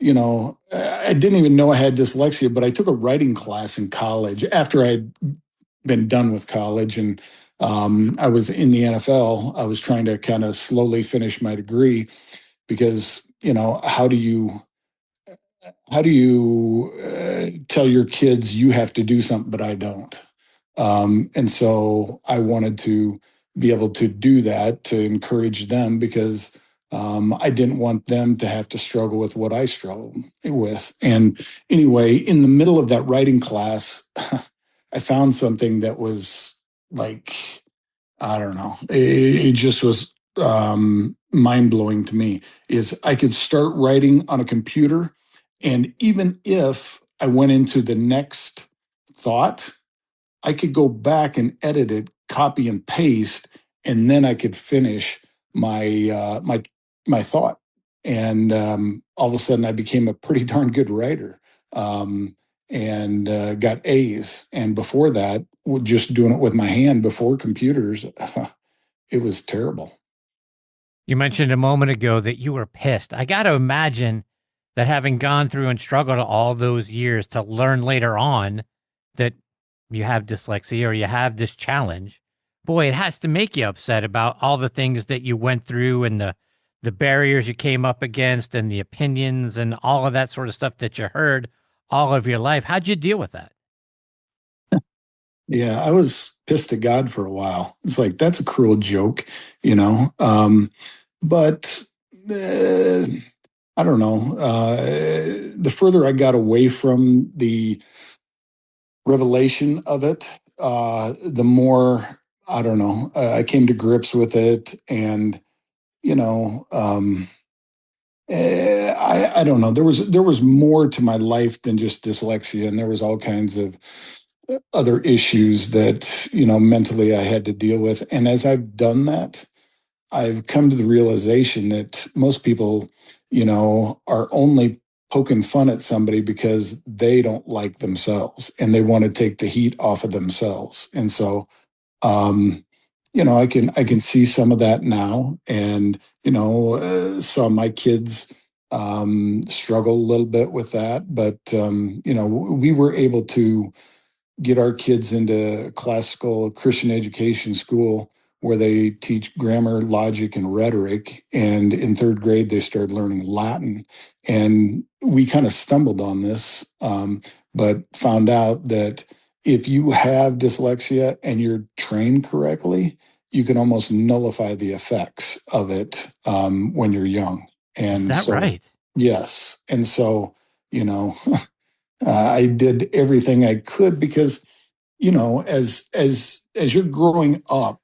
even know I had dyslexia, but I took a writing class in college after I'd been done with college, and I was in the NFL. I was trying to kind of slowly finish my degree because, how do you tell your kids you have to do something, but I don't. And so I wanted to be able to do that to encourage them because I didn't want them to have to struggle with what I struggled with. And anyway, in the middle of that writing class, I found something that was like, I don't know, it just was mind blowing to me. Is I could start writing on a computer, and even if I went into the next thought, I could go back and edit it, copy and paste, and then I could finish my thought. And all of a sudden, I became a pretty darn good writer, and got A's. And before that, just doing it with my hand before computers, it was terrible. You mentioned a moment ago that you were pissed. I got to imagine that having gone through and struggled all those years to learn later on that you have dyslexia or you have this challenge, boy, it has to make you upset about all the things that you went through and the barriers you came up against and the opinions and all of that sort of stuff that you heard all of your life. How'd you deal with that? Yeah, I was pissed at God for a while. It's like, that's a cruel joke, but I don't know. The further I got away from the revelation of it, the more, I don't know, I came to grips with it. And, I don't know. There was more to my life than just dyslexia, and there was all kinds of other issues that, mentally I had to deal with. And as I've done that, I've come to the realization that most people, are only poking fun at somebody because they don't like themselves and they want to take the heat off of themselves. And so, I can see some of that now, and some of my kids struggle a little bit with that, but we were able to get our kids into classical Christian education school where they teach grammar, logic, and rhetoric. And in third grade, they started learning Latin. And we kind of stumbled on this, but found out that if you have dyslexia and you're trained correctly, you can almost nullify the effects of it when you're young. And Is that right? Yes. And so, I did everything I could because, as you're growing up,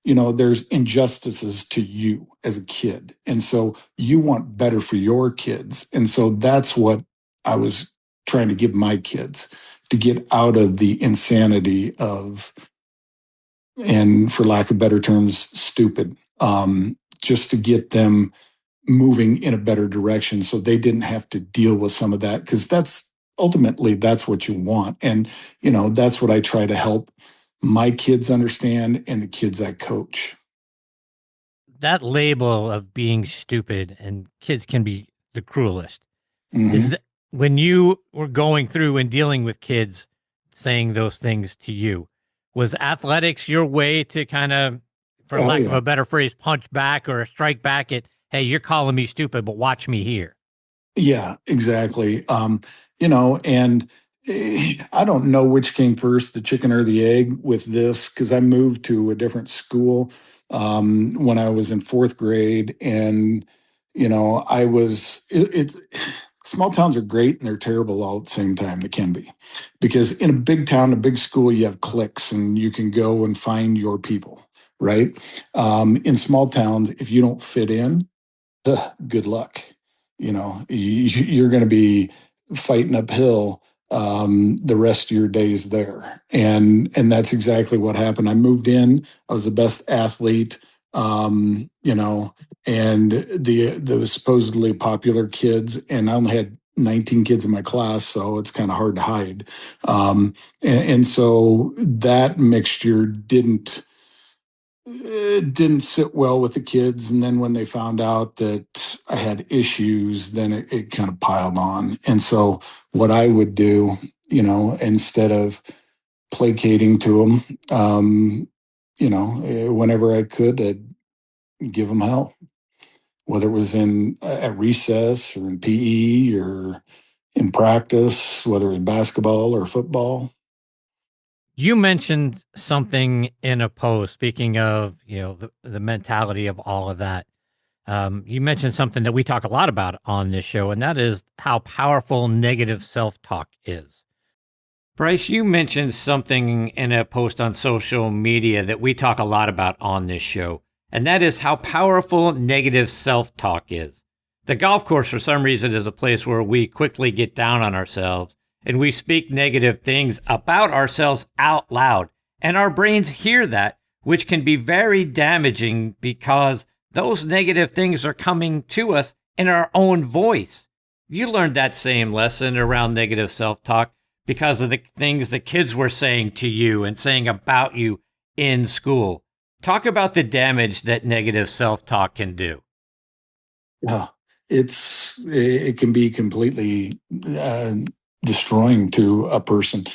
there's injustices to you as a kid. And so you want better for your kids. And so that's what I was trying to give my kids, to get out of the insanity of, and for lack of better terms, stupid, just to get them moving in a better direction so they didn't have to deal with some of that, because ultimately that's what you want. And that's what I try to help my kids understand and the kids I coach. That label of being stupid, and kids can be the cruelest. Mm-hmm. Is that when you were going through and dealing with kids saying those things to you, was athletics your way to kind of, for lack of a better phrase, punch back or strike back at, hey, you're calling me stupid, but watch me here? Yeah, exactly. And I don't know which came first, the chicken or the egg with this, because I moved to a different school when I was in fourth grade. And, small towns are great and they're terrible all at the same time. They can be, because in a big town, a big school, you have cliques and you can go and find your people, right? In small towns, if you don't fit in, good luck. You're going to be fighting uphill the rest of your days there. And that's exactly what happened. I moved in, I was the best athlete, you know, and the supposedly popular kids, and I only had 19 kids in my class, so it's kind of hard to hide. And so that mixture didn't sit well with the kids. And then when they found out that I had issues, then it kind of piled on. And so what I would do, you know, instead of placating to them, whenever I could, I'd give them hell, whether it was in at recess or in PE or in practice, whether it was basketball or football. You mentioned something in a post, speaking of, the mentality of all of that. You mentioned something that we talk a lot about on this show, and that is how powerful negative self-talk is. Bryce, you mentioned something in a post on social media that we talk a lot about on this show, and that is how powerful negative self-talk is. The golf course, for some reason, is a place where we quickly get down on ourselves and we speak negative things about ourselves out loud. And our brains hear that, which can be very damaging because those negative things are coming to us in our own voice. You learned that same lesson around negative self-talk because of the things the kids were saying to you and saying about you in school. Talk about the damage that negative self-talk can do. Yeah, it can be completely destroying to a person.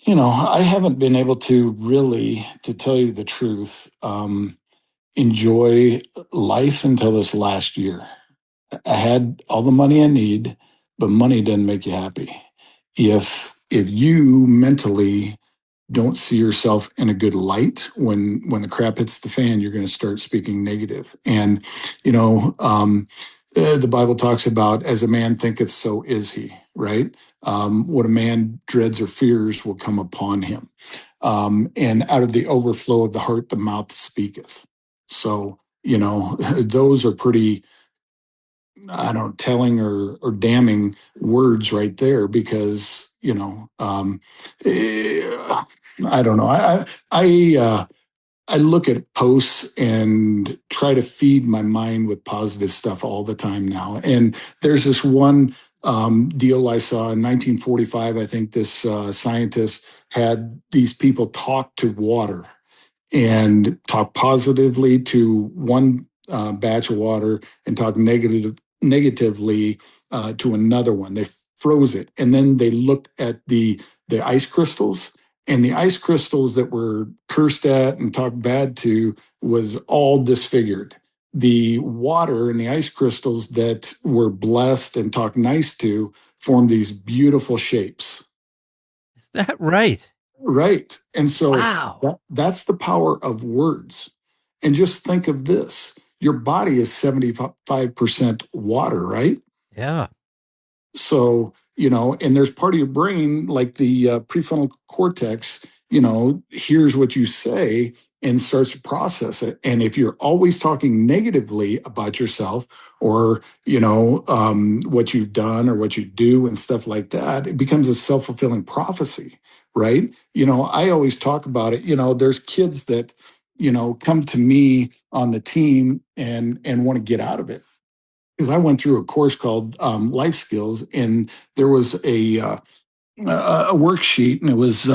I haven't been able to really, to tell you the truth, enjoy life until this last year. I had all the money I need, but money doesn't make you happy. If you mentally don't see yourself in a good light, when the crap hits the fan, you're going to start speaking negative. And the Bible talks about, as a man thinketh, so is he, right? What a man dreads or fears will come upon him. And out of the overflow of the heart, the mouth speaketh. So, those are pretty, telling or damning words right there, because, I don't know. I look at posts and try to feed my mind with positive stuff all the time now. And there's this one deal I saw in 1945. I think this scientist had these people talk to water and talk positively to one batch of water and talk negatively to another one. They froze it, and then they looked at the ice crystals, and the ice crystals that were cursed at and talked bad to was all disfigured. The water and the ice crystals that were blessed and talked nice to formed these beautiful shapes. Is that right? Right. And so wow. That's the power of words. And just think of this. Your body is 75% water, right? Yeah. So, and there's part of your brain, like the prefrontal cortex, hears what you say and starts to process it. And if you're always talking negatively about yourself, or, what you've done or what you do and stuff like that, it becomes a self-fulfilling prophecy, right? I always talk about it. There's kids that, come to me on the team and want to get out of it. Because I went through a course called Life Skills, and there was a worksheet, and it was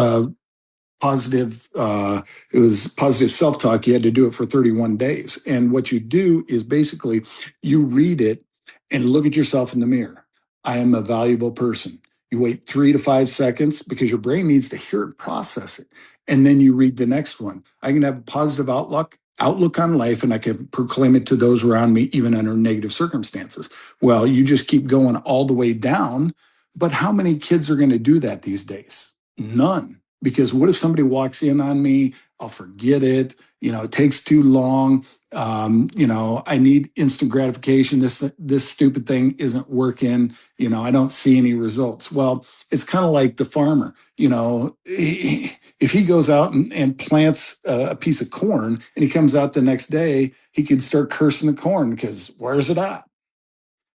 positive. It was positive self-talk. You had to do it for 31 days, and what you do is basically you read it and look at yourself in the mirror. I am a valuable person. You wait 3 to 5 seconds because your brain needs to hear it, process it, and then you read the next one. I can have a positive outlook on life, and I can proclaim it to those around me, even under negative circumstances. Well, you just keep going all the way down. But how many kids are going to do that these days? None. Because what if somebody walks in on me? I'll forget it. It takes too long. I need instant gratification. This stupid thing isn't working. I don't see any results. Well, it's kind of like the farmer. If he goes out and plants a piece of corn and he comes out the next day, he could start cursing the corn because where's it at?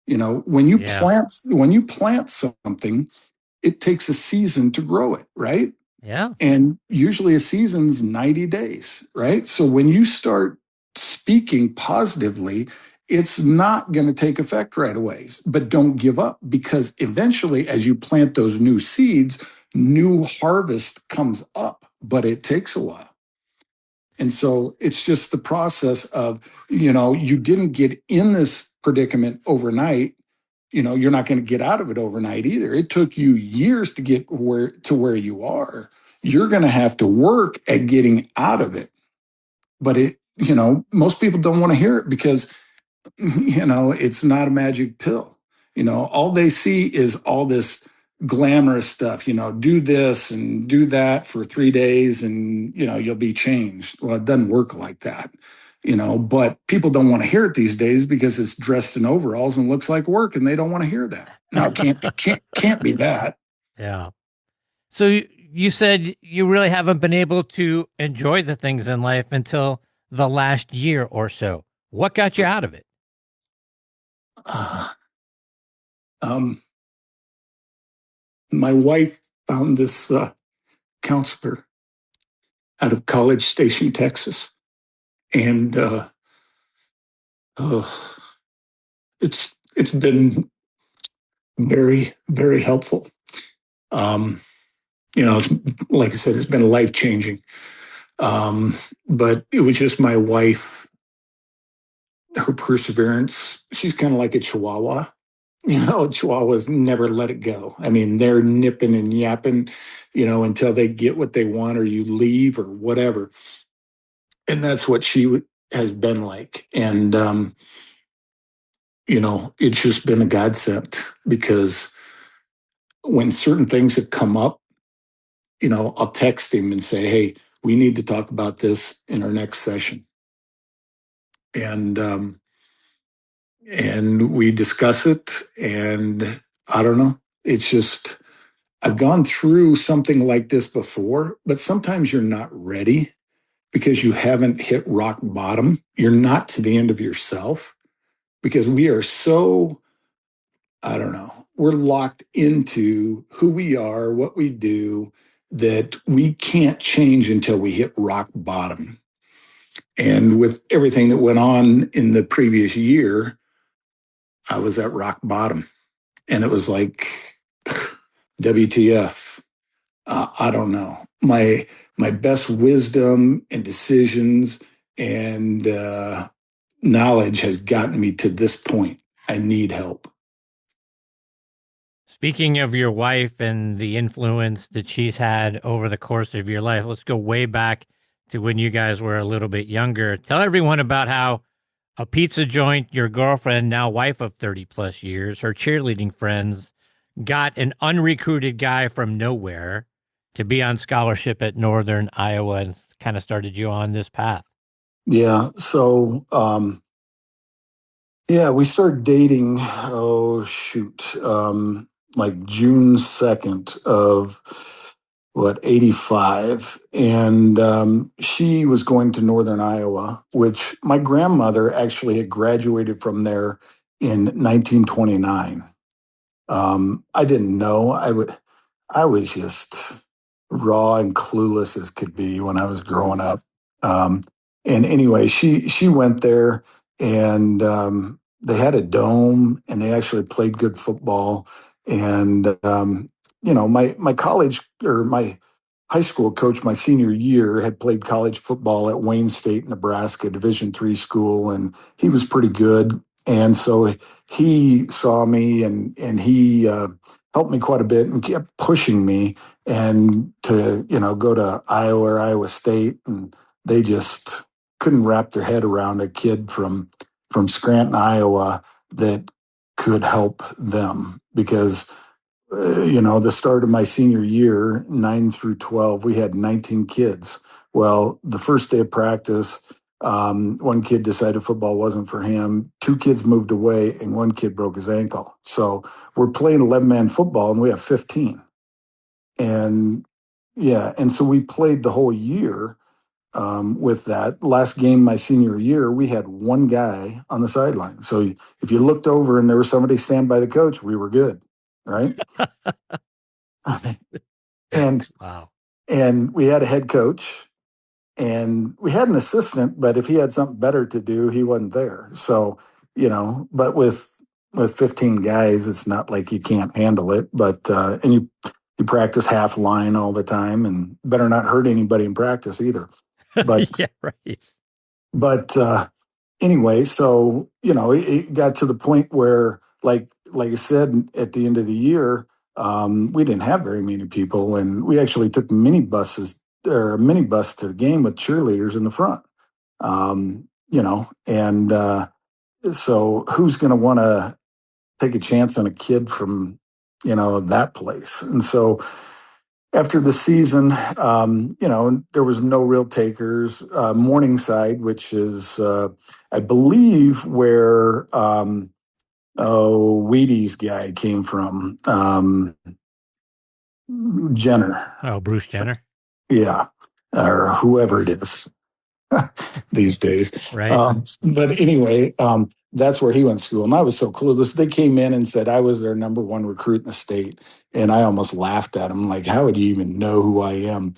When you Yeah. plant something, it takes a season to grow it, right? Yeah. And usually a season's 90 days, right? So when you start speaking positively, it's not going to take effect right away. But don't give up, because eventually, as you plant those new seeds, new harvest comes up, but it takes a while. And so it's just the process of, you didn't get in this predicament overnight. You're not going to get out of it overnight either. It took you years to get where you are. You're going to have to work at getting out of it. But most people don't want to hear it because, it's not a magic pill. All they see is all this glamorous stuff, do this and do that for 3 days and, you'll be changed. Well, it doesn't work like that, but people don't want to hear it these days because it's dressed in overalls and looks like work, and they don't want to hear that. No, it can't be that. Yeah. So you said you really haven't been able to enjoy the things in life until the last year or so. What got you out of it? My wife found this counselor out of College Station, Texas, and it's been very, very helpful. It's, like I said, it's been life changing. But it was just my wife, her perseverance. She's kind of like a Chihuahua. Chihuahuas never let it go. I mean, they're nipping and yapping, until they get what they want or you leave or whatever. And that's what she has been like. And, it's just been a godsend, because when certain things have come up, I'll text him and say, hey, we need to talk about this in our next session. And we discuss it. And I don't know. It's just, I've gone through something like this before, but sometimes you're not ready because you haven't hit rock bottom. You're not to the end of yourself, because we are so, I don't know, we're locked into who we are, what we do, that we can't change until we hit rock bottom. And with everything that went on in the previous year, I was at rock bottom. And it was like, WTF. I don't know. My best wisdom and decisions and knowledge has gotten me to this point. I need help. Speaking of your wife and the influence that she's had over the course of your life, let's go way back to when you guys were a little bit younger. Tell everyone about how a pizza joint, your girlfriend, now wife of 30 plus years, her cheerleading friends, got an unrecruited guy from nowhere to be on scholarship at Northern Iowa, and kind of started you on this path. Yeah. So, we started dating, like June 2nd of 85. And she was going to Northern Iowa, which my grandmother actually had graduated from there in 1929. I didn't know. I was just raw and clueless as could be when I was growing up. And anyway, she went there, and they had a dome, and they actually played good football. And my college, or my high school coach my senior year, had played college football at Wayne State, Nebraska, Division III school, and he was pretty good. And so he saw me, and he helped me quite a bit and kept pushing me and to go to Iowa or Iowa State, and they just couldn't wrap their head around a kid from Scranton, Iowa, that could help them, because the start of my senior year, 9 through 12, we had 19 kids. Well, the first day of practice, one kid decided football wasn't for him. 2 kids moved away, and 1 kid broke his ankle. So we're playing 11-man football, and we have 15. And so we played the whole year. with that. Last game my senior year, we had one guy on the sideline. So if you looked over and there was somebody stand by the coach, we were good, right? and Wow. and we had a head coach and we had an assistant, but if he had something better to do, he wasn't there. So, but with 15 guys, it's not like you can't handle it. But and you practice half line all the time, and better not hurt anybody in practice either. But yeah, right. But anyway, so it got to the point where, like I said, at the end of the year, we didn't have very many people, and we actually took minibuses or a minibus to the game with cheerleaders in the front. And so who's going to want to take a chance on a kid from that place? And so after the season, there was no real takers. Morningside, which is, I believe, where Wheaties guy came from, Jenner. Oh, Bruce Jenner. Yeah, or whoever it is these days. Right. But anyway, that's where he went to school. And I was so clueless. They came in and said I was their number one recruit in the state. And I almost laughed at them, like, how would you even know who I am?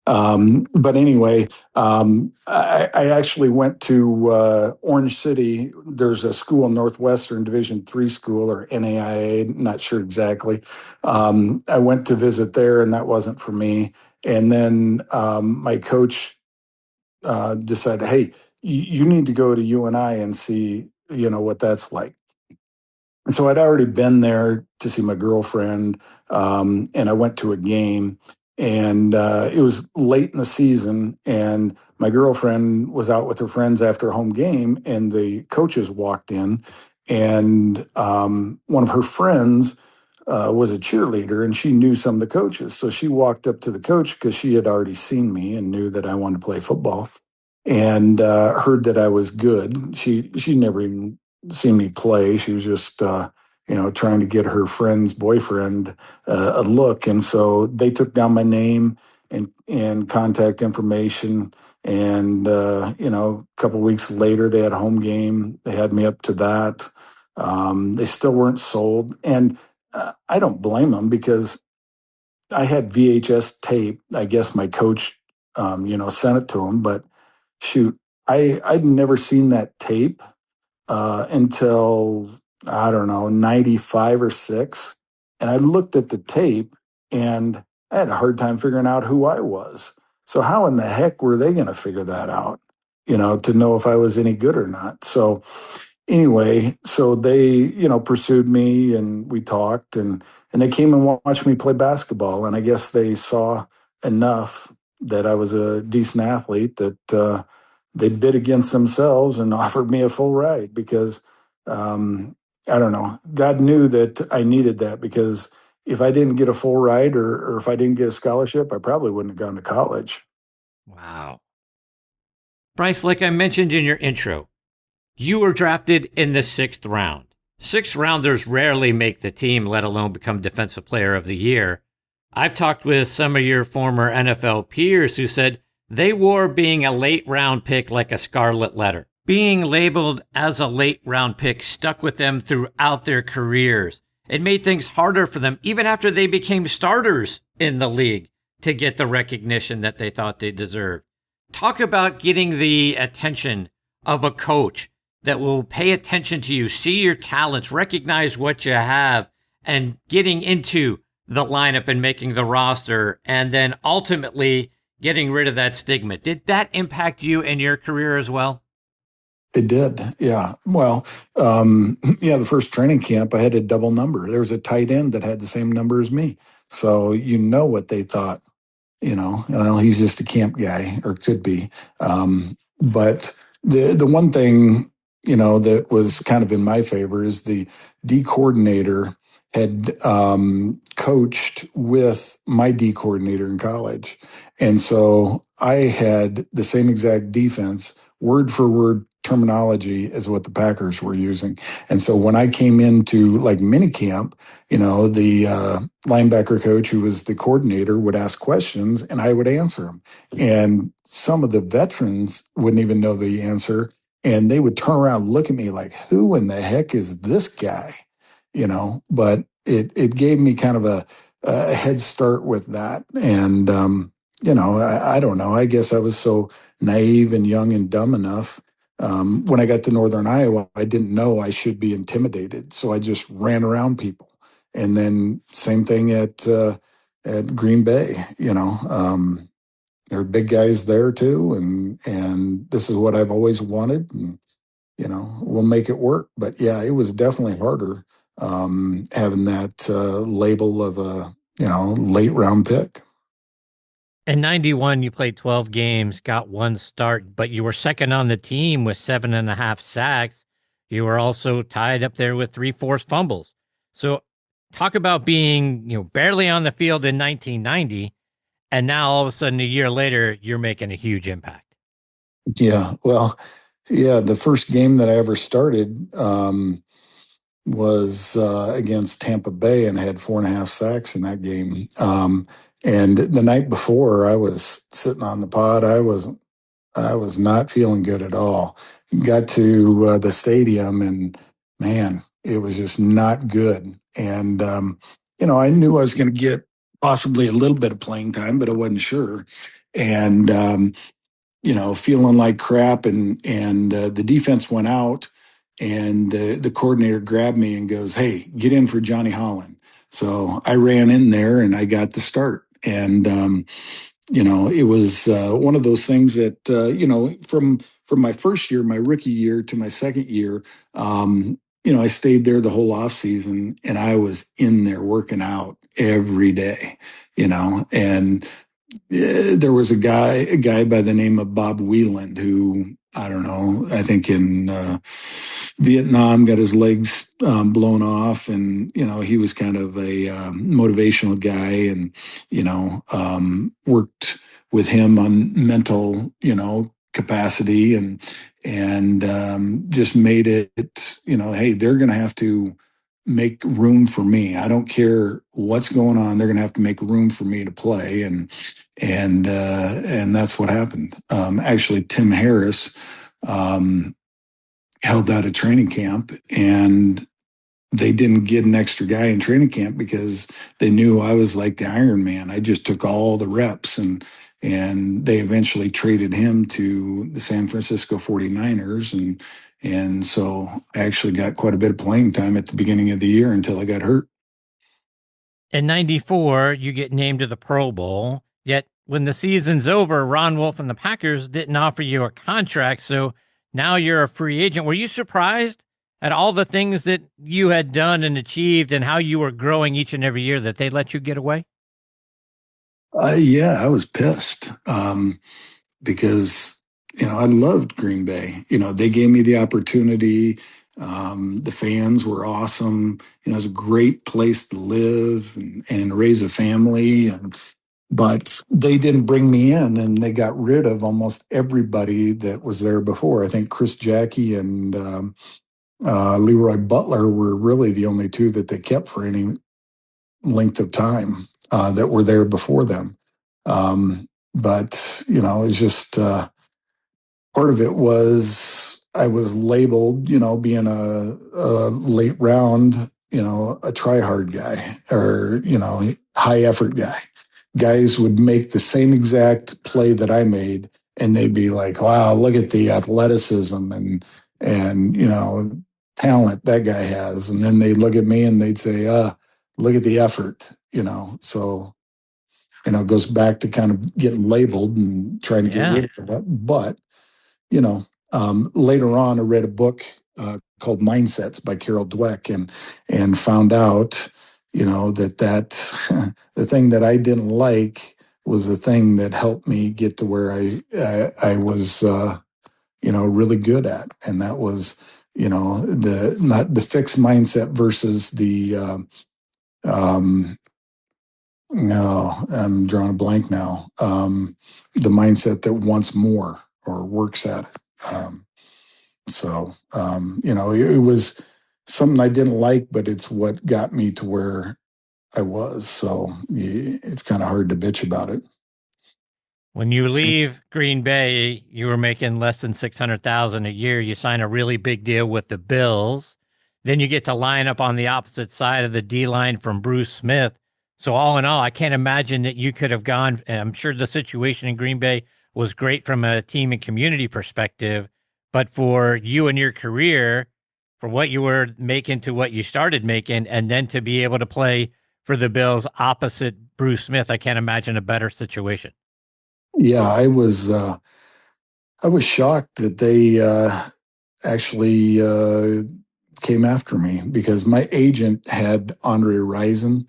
But anyway, I actually went to Orange City. There's a school, Northwestern Division III school, or NAIA, not sure exactly. I went to visit there, and that wasn't for me. And then my coach decided, hey, you need to go to UNI and see, what that's like. And so I'd already been there to see my girlfriend, and I went to a game, and it was late in the season, and my girlfriend was out with her friends after a home game, and the coaches walked in, and one of her friends was a cheerleader, and she knew some of the coaches. So she walked up to the coach because she had already seen me and knew that I wanted to play football, and heard that I was good. She never even seen me play. She was just trying to get her friend's boyfriend a look, and so they took down my name and contact information. And a couple of weeks later, they had a home game. They had me up to that. They still weren't sold, and I don't blame them because I had VHS tape. I guess my coach, sent it to them, but shoot, I'd never seen that tape until, I don't know, 95 or 6. And I looked at the tape and I had a hard time figuring out who I was. So how in the heck were they going to figure that out, to know if I was any good or not? So anyway, so they, pursued me, and we talked, and they came and watched me play basketball. And I guess they saw enough that I was a decent athlete that they bid against themselves and offered me a full ride because, I don't know, God knew that I needed that, because if I didn't get a full ride or if I didn't get a scholarship, I probably wouldn't have gone to college. Wow. Bryce, like I mentioned in your intro, you were drafted in the 6th round. 6th rounders rarely make the team, let alone become Defensive Player of the Year. I've talked with some of your former NFL peers who said they wore being a late round pick like a scarlet letter. Being labeled as a late round pick stuck with them throughout their careers. It made things harder for them, even after they became starters in the league, to get the recognition that they thought they deserved. Talk about getting the attention of a coach that will pay attention to you, see your talents, recognize what you have, and getting into the lineup and making the roster, and then ultimately getting rid of that stigma. Did that impact you in your career as well? It did, yeah. Well, the first training camp, I had a double number. There was a tight end that had the same number as me. So what they thought, well, he's just a camp guy, or could be. But the one thing, that was kind of in my favor is the D coordinator had coached with my D coordinator in college. And so I had the same exact defense, word for word, terminology as what the Packers were using. And so when I came into like mini camp, the linebacker coach who was the coordinator would ask questions and I would answer them. And some of the veterans wouldn't even know the answer. And they would turn around and look at me like, who in the heck is this guy? But it gave me kind of a head start with that. And, I don't know. I guess I was so naive and young and dumb enough. When I got to Northern Iowa, I didn't know I should be intimidated. So I just ran around people. And then same thing at Green Bay, there are big guys there too. And this is what I've always wanted. And, we'll make it work. But yeah, it was definitely harder having that label of a, late round pick. In 91, you played 12 games, got 1 start, but you were second on the team with 7.5 sacks. You were also tied up there with 3 forced fumbles. So talk about being, barely on the field in 1990, and now all of a sudden, a year later, you're making a huge impact. Yeah, well, the first game that I ever started was against Tampa Bay, and I had 4.5 sacks in that game. And the night before, I was sitting on the pod. I was not feeling good at all. Got to the stadium, and man, it was just not good. And I knew I was going to get possibly a little bit of playing time, but I wasn't sure. And feeling like crap, and the defense went out, and the coordinator grabbed me and goes, "Hey, get in for Johnny Holland." So I ran in there and I got the start. And it was one of those things that from my first year, my rookie year, to my second year, I stayed there the whole off season, and I was in there working out every day, and there was a guy by the name of Bob Wieland who, I don't know, I think in Vietnam got his legs blown off, and he was kind of a motivational guy, and worked with him on mental capacity, and just made it hey, they're going to have to make room for me. I don't care what's going on. They're going to have to make room for me to play. And that's what happened. Actually, Tim Harris held out a training camp, and they didn't get an extra guy in training camp because they knew I was like the Iron Man. I just took all the reps, and they eventually traded him to the San Francisco 49ers. And so I actually got quite a bit of playing time at the beginning of the year until I got hurt. In 94, you get named to the Pro Bowl, yet when the season's over, Ron Wolf and the Packers didn't offer you a contract, so now you're a free agent. Were you surprised at all the things that you had done and achieved and how you were growing each and every year that they let you get away? Yeah, I was pissed because, I loved Green Bay. They gave me the opportunity. The fans were awesome. It was a great place to live and raise a family. But they didn't bring me in, and they got rid of almost everybody that was there before. I think Chris Jackie and Leroy Butler were really the only two that they kept for any length of time that were there before them. But it's just part of it was I was labeled, being a late round, a try hard guy, or, high effort guy. Guys would make the same exact play that I made, and they'd be like, wow, look at the athleticism and talent that guy has. And then they'd look at me and they'd say, look at the effort, So, it goes back to kind of getting labeled and trying to get rid of that. But, later on, I read a book called Mindsets by Carol Dweck, and found out, that the thing that I didn't like was the thing that helped me get to where I was, really good at. And that was, not the fixed mindset versus the, no, I'm drawing a blank now. The mindset that wants more or works at it. So, it was something I didn't like, but it's what got me to where I was. So it's kind of hard to bitch about it. When you leave Green Bay, you were making less than $600,000 a year. You sign a really big deal with the Bills. Then you get to line up on the opposite side of the D line from Bruce Smith. So all in all, I can't imagine that you could have gone. I'm sure the situation in Green Bay was great from a team and community perspective, but for you and your career, for what you were making to what you started making, and then to be able to play for the Bills opposite Bruce Smith, I can't imagine a better situation. Yeah, I was shocked that they actually came after me because my agent had Andre Reed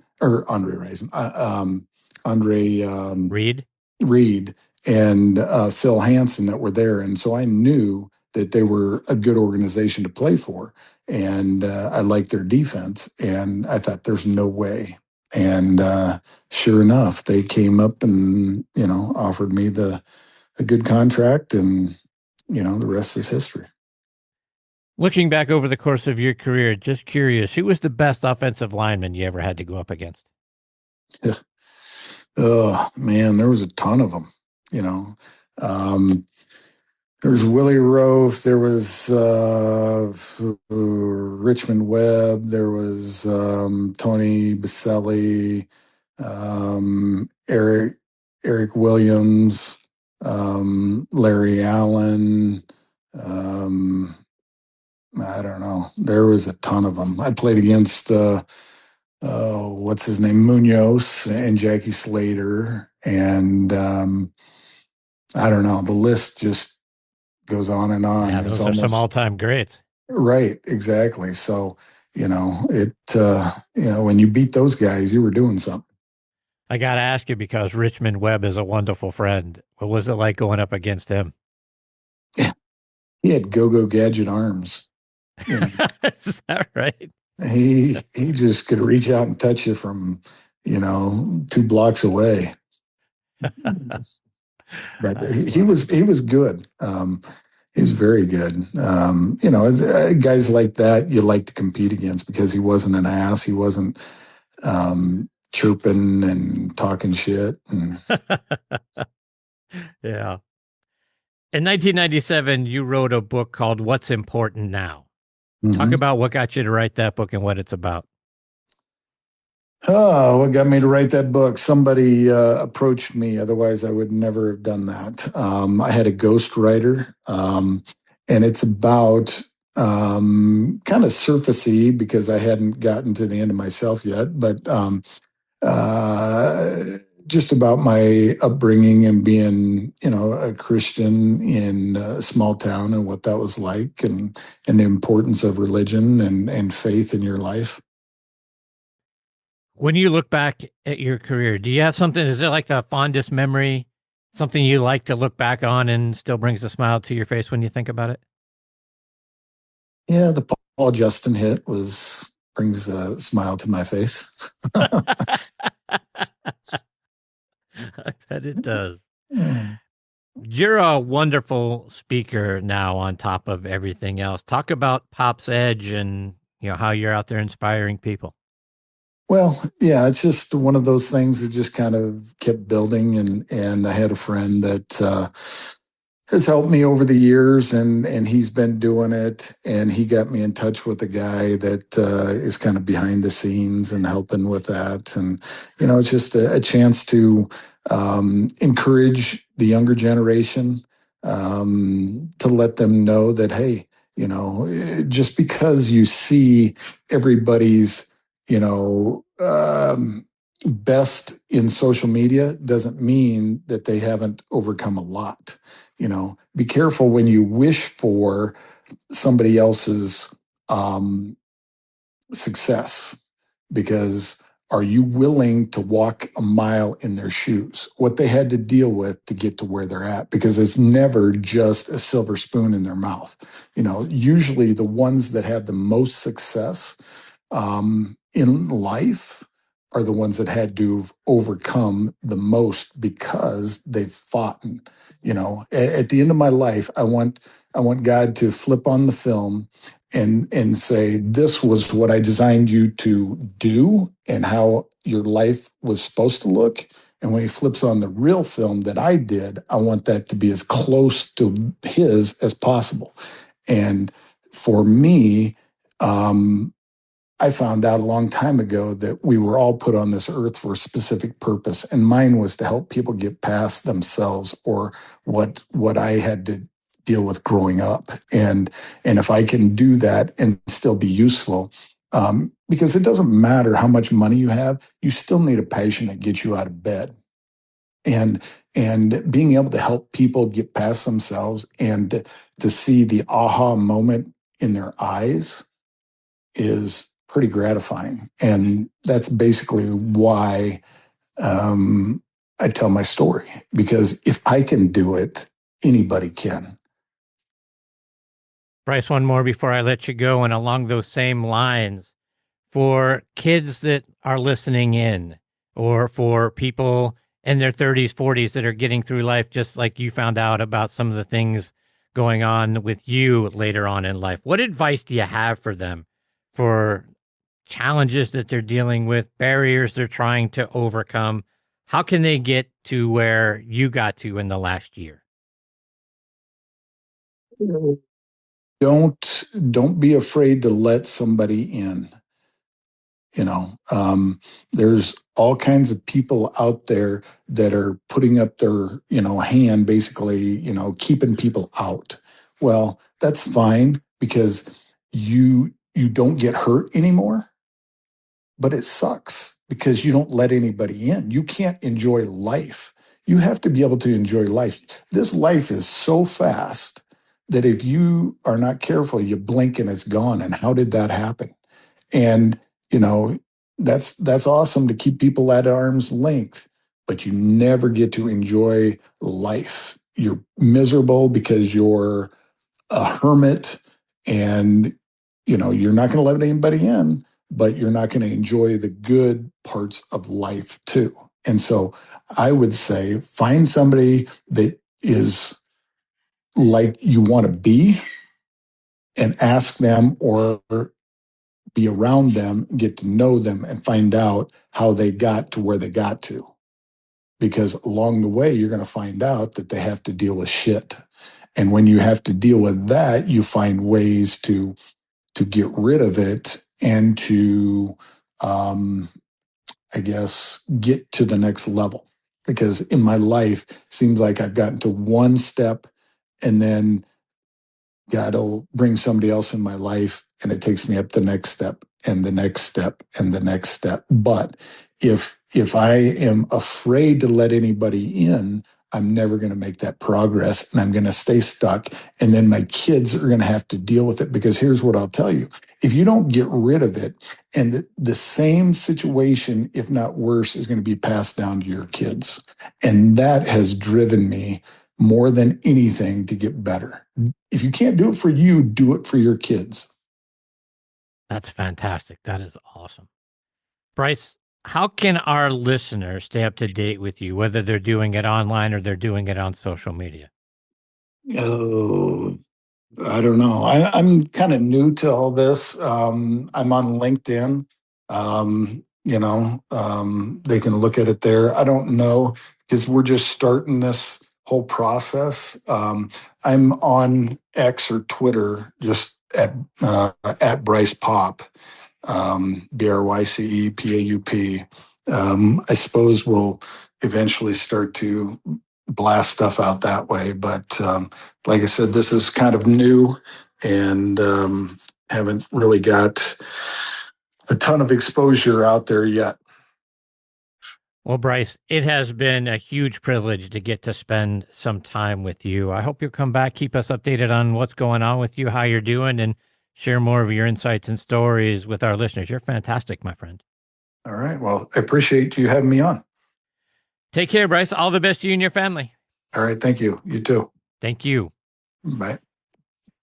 and Phil Hansen that were there. And so I knew that they were a good organization to play for. And I liked their defense. And I thought, there's no way. And sure enough, they came up and, offered me a good contract. And, the rest is history. Looking back over the course of your career, just curious, who was the best offensive lineman you ever had to go up against? Oh, man, there was a ton of them, there was Willie Rofe, there was Richmond Webb, there was Tony Baselli, Eric Williams, Larry Allen. I don't know. There was a ton of them. I played against what's his name, Munoz and Jackie Slater, and I don't know. The list just goes on and on. Yeah, those are some all-time greats. Right, exactly. So, when you beat those guys, you were doing something. I got to ask you because Richmond Webb is a wonderful friend. What was it like going up against him? Yeah. He had go-go gadget arms. Is that right? He just could reach out and touch you from, 2 blocks away. But he was good. He was very good. Guys like that you like to compete against because he wasn't an ass. He wasn't chirping and talking shit. Yeah. In 1997, you wrote a book called What's Important Now. Mm-hmm. Talk about what got you to write that book and what it's about. Oh, what got me to write that book? Somebody approached me. Otherwise, I would never have done that. I had a ghostwriter, and it's about kind of surfacey because I hadn't gotten to the end of myself yet, but just about my upbringing and being, a Christian in a small town and what that was like and the importance of religion and faith in your life. When you look back at your career, do you have something, is it like the fondest memory, something you like to look back on and still brings a smile to your face when you think about it? Yeah, the Paul Justin hit brings a smile to my face. I bet it does. You're a wonderful speaker now on top of everything else. Talk about Pop's Edge and how you're out there inspiring people. Well, yeah, it's just one of those things that just kind of kept building. And I had a friend that has helped me over the years, and he's been doing it. And he got me in touch with a guy that is kind of behind the scenes and helping with that. And, it's just a chance to encourage the younger generation, to let them know that, hey, just because you see everybody's, best in social media doesn't mean that they haven't overcome a lot. Be careful when you wish for somebody else's success, because are you willing to walk a mile in their shoes? What they had to deal with to get to where they're at, because it's never just a silver spoon in their mouth. Usually the ones that have the most success in life are the ones that had to overcome the most because they've fought. You know, at the end of my life, I want God to flip on the film and say, this was what I designed you to do and how your life was supposed to look. And when he flips on the real film that I did, I want that to be as close to his as possible. And for me, I found out a long time ago that we were all put on this earth for a specific purpose. And mine was to help people get past themselves or what I had to deal with growing up. And if I can do that and still be useful, because it doesn't matter how much money you have, you still need a passion that gets you out of bed. And being able to help people get past themselves and to see the aha moment in their eyes is pretty gratifying. And that's basically why I tell my story, because if I can do it, anybody can. Bryce, one more before I let you go. And along those same lines, for kids that are listening in, or for people in their 30s, 40s that are getting through life, just like you found out about some of the things going on with you later on in life, what advice do you have for them for challenges that they're dealing with, barriers they're trying to overcome? How can they get to where you got to in the last year? Don't be afraid to let somebody in. You know, there's all kinds of people out there that are putting up their, hand, basically, keeping people out. Well, that's fine because you don't get hurt anymore, but it sucks because you don't let anybody in. You can't enjoy life. You have to be able to enjoy life. This life is so fast that if you are not careful, you blink and it's gone. And how did that happen? And, that's awesome to keep people at arm's length, but you never get to enjoy life. You're miserable because you're a hermit and, you're not going to let anybody in, but you're not going to enjoy the good parts of life too. And so I would say find somebody that is like you want to be and ask them or be around them, get to know them, and find out how they got to where they got to. Because along the way, you're going to find out that they have to deal with shit. And when you have to deal with that, you find ways to get rid of it and to, get to the next level. Because in my life, it seems like I've gotten to one step and then God will bring somebody else in my life and it takes me up the next step and the next step and the next step. But if I am afraid to let anybody in, I'm never going to make that progress and I'm going to stay stuck. And then my kids are going to have to deal with it because here's what I'll tell you. If you don't get rid of it, and the same situation, if not worse, is going to be passed down to your kids. And that has driven me more than anything to get better. If you can't do it for you, do it for your kids. That's fantastic. That is awesome. Bryce, how can our listeners stay up to date with you, whether they're doing it online or they're doing it on social media? Oh, I don't know. I'm kind of new to all this. I'm on LinkedIn. They can look at it there. I don't know because we're just starting this whole process. I'm on X or Twitter just at Bryce Paup, BrycePaup. I suppose we'll eventually start to blast stuff out that way. But like I said, this is kind of new and haven't really got a ton of exposure out there yet. Well, Bryce, it has been a huge privilege to get to spend some time with you. I hope you'll come back, keep us updated on what's going on with you, how you're doing, and share more of your insights and stories with our listeners. You're fantastic, my friend. All right. Well, I appreciate you having me on. Take care, Bryce. All the best to you and your family. All right. Thank you. You too. Thank you. Bye.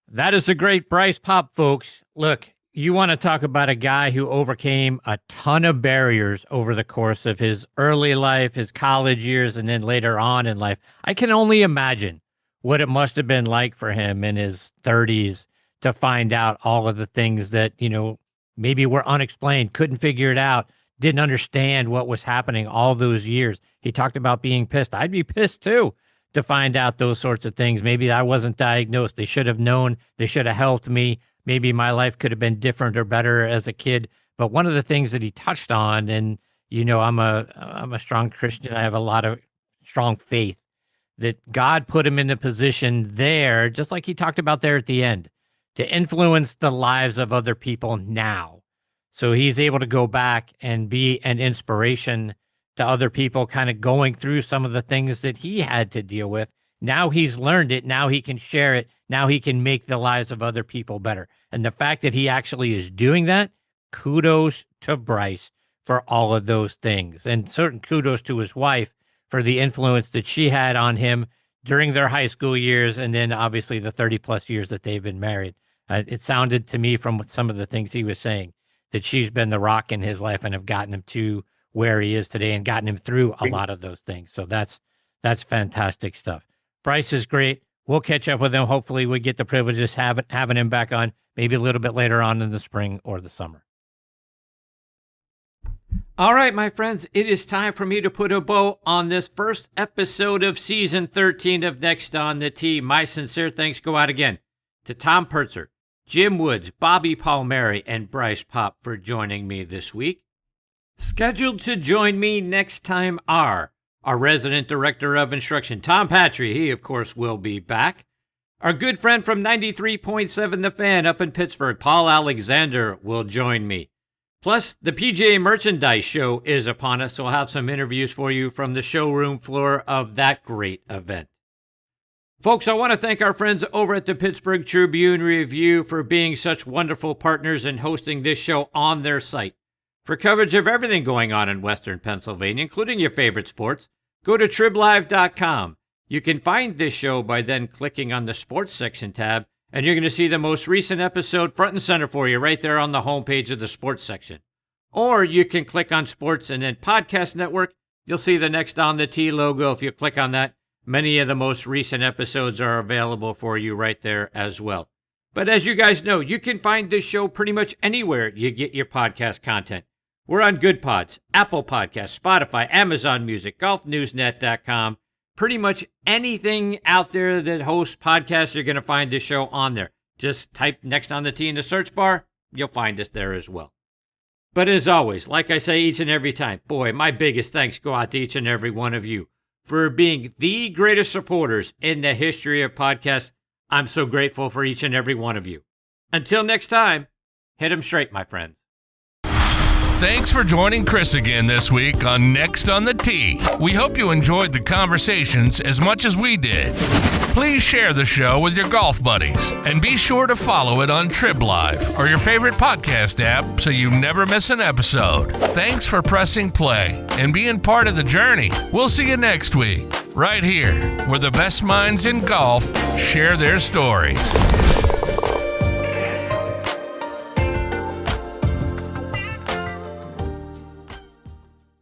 That is the great Bryce Paup, folks. Look, you want to talk about a guy who overcame a ton of barriers over the course of his early life, his college years, and then later on in life. I can only imagine what it must have been like for him in his 30s to find out all of the things that, maybe were unexplained, couldn't figure it out, didn't understand what was happening all those years. He talked about being pissed. I'd be pissed too to find out those sorts of things. Maybe I wasn't diagnosed. They should have known. They should have helped me. Maybe my life could have been different or better as a kid. But one of the things that he touched on, and I'm a strong Christian. I have a lot of strong faith that God put him in the position there, just like he talked about there at the end, to influence the lives of other people now. So he's able to go back and be an inspiration to other people kind of going through some of the things that he had to deal with. Now he's learned it. Now he can share it. Now he can make the lives of other people better. And the fact that he actually is doing that, kudos to Bryce for all of those things. And certain kudos to his wife for the influence that she had on him during their high school years. And then obviously the 30 plus years that they've been married. It sounded to me from some of the things he was saying that she's been the rock in his life and have gotten him to where he is today and gotten him through a lot of those things. So that's fantastic stuff. Bryce is great. We'll catch up with him. Hopefully we get the privilege of having him back on maybe a little bit later on in the spring or the summer. All right, my friends, it is time for me to put a bow on this first episode of season 13 of Next on the Tee. My sincere thanks go out again to Tom Pertzer, Jim Woods, Bobby Palmeri, and Bryce Paup for joining me this week. Scheduled to join me next time are our resident director of instruction, Tom Patry. He, of course, will be back. Our good friend from 93.7 The Fan up in Pittsburgh, Paul Alexander, will join me. Plus, the PGA Merchandise Show is upon us, so I'll have some interviews for you from the showroom floor of that great event. Folks, I want to thank our friends over at the Pittsburgh Tribune-Review for being such wonderful partners and hosting this show on their site. For coverage of everything going on in Western Pennsylvania, including your favorite sports, go to triblive.com. You can find this show by then clicking on the Sports section tab, and you're going to see the most recent episode front and center for you right there on the homepage of the Sports section. Or you can click on Sports and then Podcast Network. You'll see the Next on the Tee logo. If you click on that, many of the most recent episodes are available for you right there as well. But as you guys know, you can find this show pretty much anywhere you get your podcast content. We're on Good Pods, Apple Podcasts, Spotify, Amazon Music, golfnewsnet.com. Pretty much anything out there that hosts podcasts, you're going to find this show on there. Just type Next on the Tee in the search bar. You'll find us there as well. But as always, like I say each and every time, boy, my biggest thanks go out to each and every one of you for being the greatest supporters in the history of podcasts. I'm so grateful for each and every one of you. Until next time, hit 'em straight, my friends. Thanks for joining Chris again this week on Next on the Tee. We hope you enjoyed the conversations as much as we did. Please share the show with your golf buddies and be sure to follow it on TribLive or your favorite podcast app so you never miss an episode. Thanks for pressing play and being part of the journey. We'll see you next week, right here, where the best minds in golf share their stories.